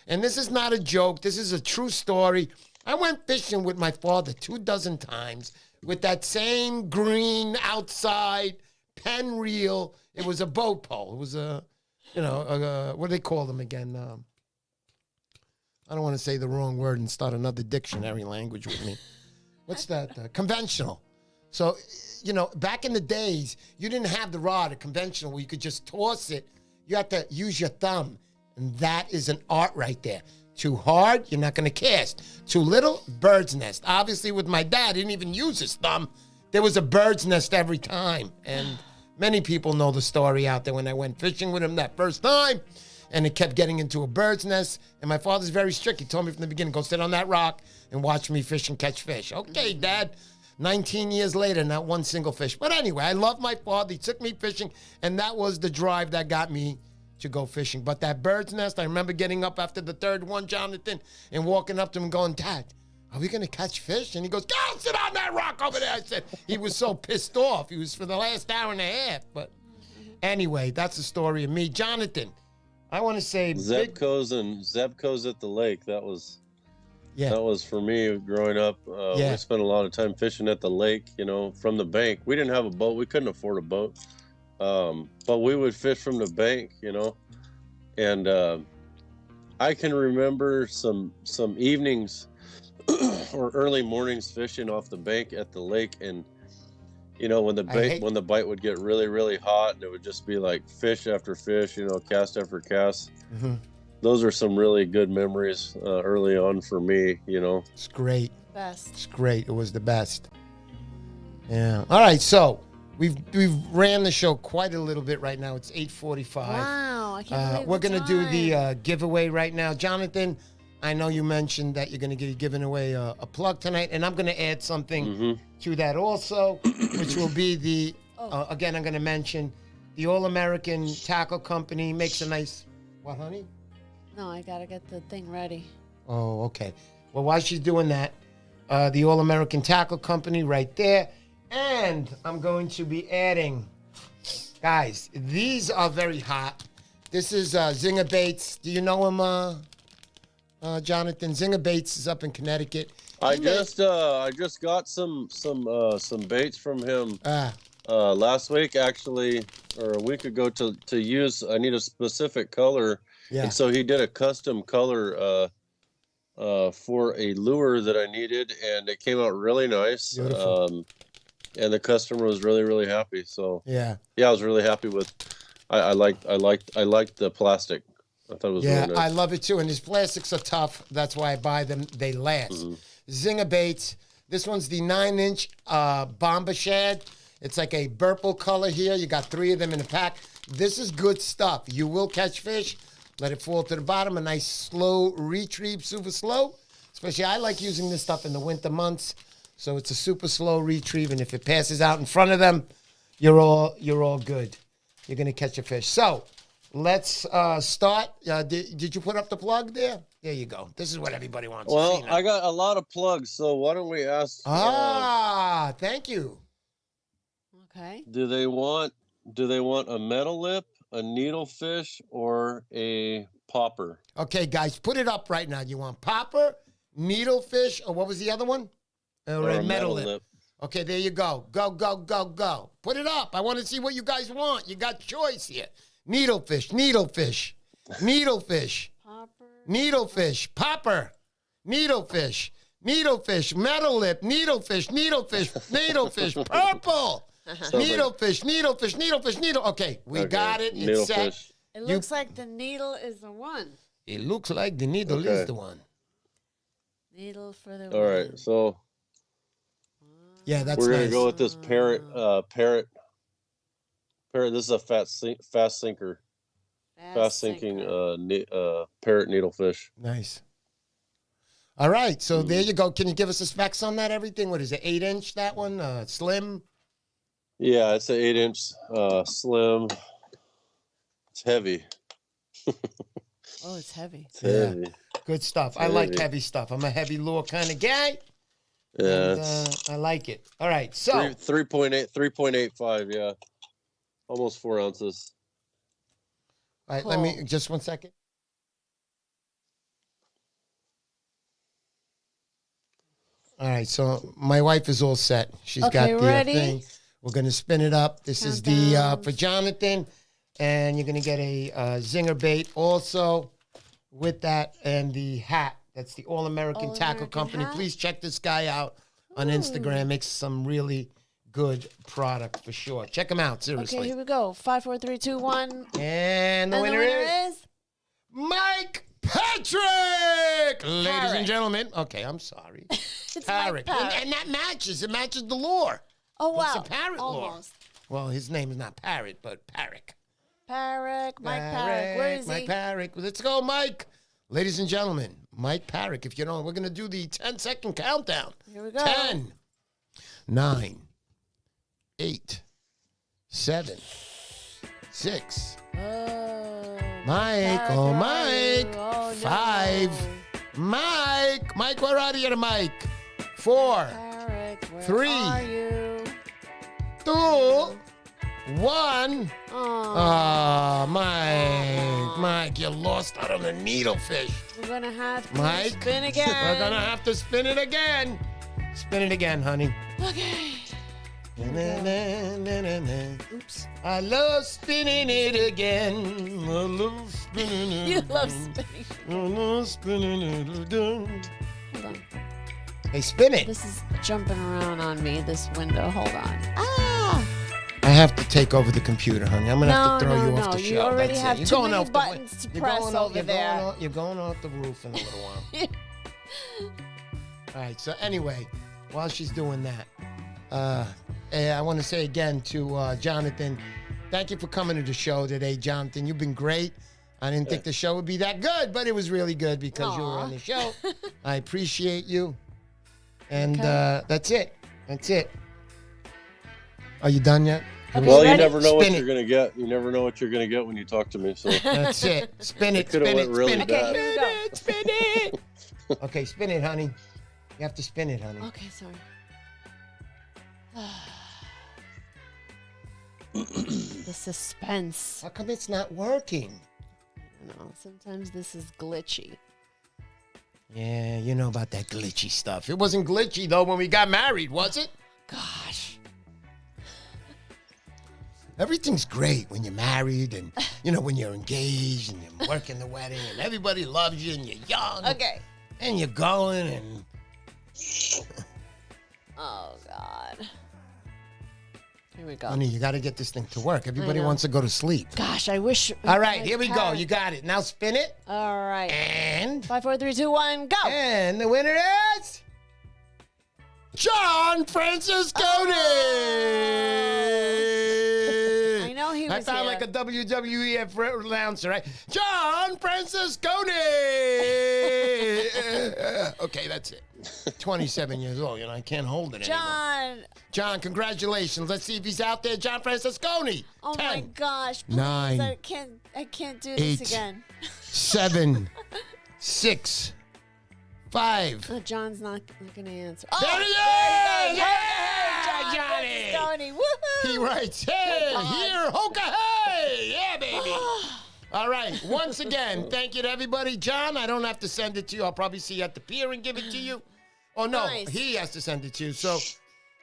And this is not a joke. This is a true story. I went fishing with my father 24 times with that same green outside pen reel. It was a boat pole. It was what do they call them again? I don't want to say the wrong word and start another dictionary language with me. What's that? Conventional. So, back in the days, you didn't have the rod, a conventional, where you could just toss it. You had to use your thumb. And that is an art right there. Too hard, you're not going to cast. Too little, bird's nest. Obviously, with my dad, he didn't even use his thumb. There was a bird's nest every time. And many people know the story out there when I went fishing with him that first time. And it kept getting into a bird's nest. And my father's very strict. He told me from the beginning, go sit on that rock and watch me fish and catch fish. Okay, Dad. 19 years later, not one single fish. But anyway, I love my father. He took me fishing. And that was the drive that got me to go fishing. But that bird's nest, I remember getting up after the third one, Jonathan, and walking up to him and going, Dad, are we going to catch fish? And he goes, go sit on that rock over there. I said, he was so pissed off. He was for the last hour and a half. But anyway, that's the story of me. Jonathan, I want to say Zebco's at the lake. That was for me growing up. We spent a lot of time fishing at the lake, from the bank. We didn't have a boat. We couldn't afford a boat. But we would fish from the bank, and I can remember some evenings or early mornings fishing off the bank at the lake, and when the bite would get really, really hot, and it would just be like fish after fish, cast after cast. Those are some really good memories early on for me. It's great. Best. It's great. It was the best. Yeah. All right. So. We've ran the show quite a little bit right now. It's 8:45. Wow, I can't believe we're going to do the giveaway right now. Jonathan, I know you mentioned that you're going to be giving away a plug tonight, and I'm going to add something to that also, which will be again, I'm going to mention The All-American Tackle Company makes a nice... What, honey? No, I gotta get the thing ready. Oh, okay. Well, while she's doing that, the All-American Tackle Company right there. And I'm going to be adding... Guys, these are very hot. This is Zinger Baits. Do you know him, Jonathan? Zinger Baits is up in Connecticut. I just got some baits from him last week, actually, or a week ago to use. I need a specific color, and so he did a custom color for a lure that I needed, and it came out really nice. Beautiful. And the customer was really, really happy. So yeah, I was really happy with. I liked the plastic. I thought it was really nice. I love it too. And these plastics are tough. That's why I buy them. They last. Mm-hmm. Zinger Baits. This one's the 9-inch Bomber Shad. It's like a purple color here. You got 3 of them in a pack. This is good stuff. You will catch fish. Let it fall to the bottom. A nice slow retrieve, super slow. Especially I like using this stuff in the winter months. So it's a super slow retrieve. And if it passes out in front of them, you're all good. You're going to catch a fish. So let's start. Did you put up the plug there? There you go. This is what everybody wants to see now. I got a lot of plugs, so why don't we ask? Thank you. Okay. Do they want a metal lip, a needlefish, or a popper? Okay, guys, put it up right now. You want popper, needlefish, or what was the other one? Or a metal lip. Okay, there you go. Go, go, go, go. Put it up. I want to see what you guys want. You got choice here. Needlefish, needlefish, needlefish, needlefish, popper, needlefish, needlefish, metal lip, needlefish, needlefish, needlefish, purple, needlefish, needlefish, needlefish, needle. Okay, we got it. It's set. It looks like the needle is the one. It looks like the needle is the one. Needle for the All right, so yeah, that's we're gonna nice. go with this Parrot. Parrot. This is a fast sinker. Fast sinking Parrot needlefish. Nice. All right, so there you go. Can you give us the specs on that? Everything? What is it? 8-inch? That one? Slim? Yeah, it's an 8-inch slim. It's heavy. Oh, it's heavy. It's heavy. Good stuff. I like heavy stuff. I'm a heavy lure kind of guy. Yeah, and, I like it. All right, so 3.85. Yeah, almost 4 ounces. All right, let me just 1 second. All right, so my wife is all set. She's got the thing. We're gonna spin it up. This is the for Jonathan, and you're gonna get a Zinger bait also with that, and the hat. That's the All-American Tackle Company. Hat? Please check this guy out on Instagram. Makes some really good product for sure. Check him out, seriously. Okay, here we go. 5, 4, 3, 2, 1. And the winner is Mike Patrick! Ladies and gentlemen. Okay, I'm sorry. It's Parrot. Mike Parrot. And that matches. It matches the lure. Oh, wow. It's a parrot Almost. lure. Well, his name is not Parrot, but Parrot. Parrot, Mike Parrot. Where is he? Mike Parrot. Let's go, Mike. Ladies and gentlemen, Mike Parrot. If you don't, we're going to do the 10-second countdown. Here we go. 10, 9, 8, 7, 6. Mike, Parrot, Mike. Oh, 5. no. Mike, where are you, Mike? 4, Parrot, where 3. are you? 2, 1. Oh, Mike, you lost out on the needlefish. we're going to have to Mike, spin again. We're going to have to spin it again. Spin it again, honey. Okay. Oops. I love spinning it again. I love spinning it You again. love spinning. I love spinning it again. Hold on. Hey, spin it. This is jumping around on me, this window. Hold on. Ah! I have to take over the computer, honey. I'm going to have to throw you off the show. You already That's have it. too many buttons to press over there. You're going off the roof in a little while. All right, so anyway, while she's doing that, I want to say again to Jonathan, thank you for coming to the show today, Jonathan. You've been great. I didn't think the show would be that good, but it was really good because you were on the show. I appreciate you. And that's it. That's it. Are you done yet? Okay, Well, you ready? never know what Spin you're it. gonna get. You never know what you're gonna get when you talk to me. So That's it. Spin it, could have spin went it, really spin it. bad. Okay, here we go. Spin it. Okay, spin it, honey. You have to spin it, honey. Okay, sorry. The suspense. How come it's not working? I don't know. Sometimes this is glitchy. Yeah, you know about that glitchy stuff. It wasn't glitchy, though, when we got married, was it? Gosh. Everything's great when you're married and, when you're engaged and you're working the wedding and everybody loves you and you're young. Okay. And you're going and... Oh, God. Here we go. Honey, you got to get this thing to work. Everybody know. wants to go to sleep. Gosh, I wish. All right, my here we go. Parrot- You got it. Now spin it. All right. And... 5, 4, 3, 2, 1, go. And the winner is... John Francesconi! I know he I was sound here. like a WWEF announcer, right? John Francesconi! Okay, that's it. 27 years old, I can't hold it anymore. John, congratulations. Let's see if he's out there. John Francesconi. Oh 10, my gosh. Please, 9, I can't do 8, this again. 7, 6, 5. Oh, John's not going to answer. There Oh, he is! there Yeah, you go. Johnny! Johnny. Woohoo! He writes, hey, God. here, Hokahey! Yeah, baby. All right, once again, thank you to everybody. John, I don't have to send it to you. I'll probably see you at the pier and give it to you. Oh, no, Nice. he has to send it to you. So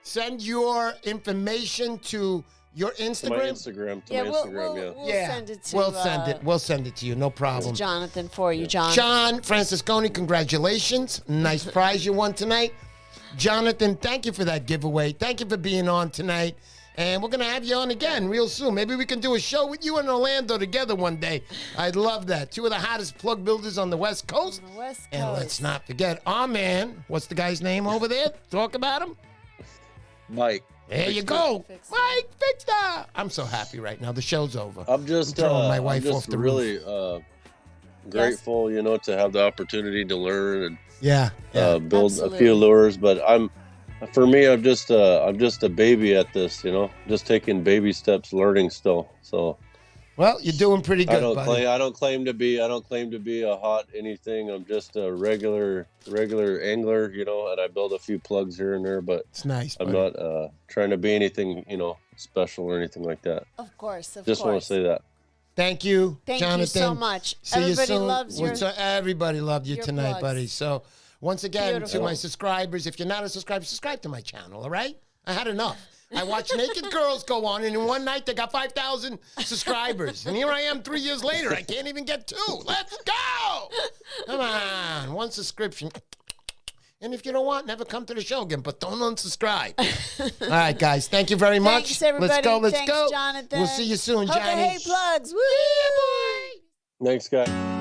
send your information to your to my Instagram. Instagram, Yeah, my we'll Instagram, we'll Yeah, send it to we'll send it. We'll send it to you. No problem. Jonathan for you, John. John Francesconi, congratulations. Nice prize you won tonight. Jonathan, thank you for that giveaway. Thank you for being on tonight. And we're going to have you on again real soon. Maybe we can do a show with you in Orlando together one day. I'd love that. Two of the hottest plug builders on the West Coast. On the West Coast. And let's not forget our man. What's the guy's name over there? Talk about him. Mike. There you go. Mike Victor. I'm so happy right now. The show's over. I'm just throwing my wife off the really roof. grateful, to have the opportunity to learn and Yeah. build Absolutely. a few lures. But for me, I'm just a baby at this, just taking baby steps, learning still. So Well, you're doing pretty good, buddy. I don't claim to be a hot anything. I'm just a regular angler, and I build a few plugs here and there, but It's nice, I'm buddy. not trying to be anything, special or anything like that. Of course, of Just want course. to say that. Thank you, Thank Jonathan. you so much. See you Everybody soon. loves your... Everybody loved you your tonight, plugs. buddy. So once again, Beautiful. to my subscribers, if you're not a subscriber, subscribe to my channel, all right? I had enough. I watched naked girls go on, and in one night they got 5,000 subscribers. And here I am 3 years later. I can't even get 2. Let's go! Come on, one subscription. And if you don't want, never come to the show again, but don't unsubscribe. All right, guys, thank you very much. Thanks, everybody. Let's go, let's Thanks, go. Jonathan. We'll see you soon, Johnny. Hokahey plugs. Woo! Yeah, boy. Thanks, guys.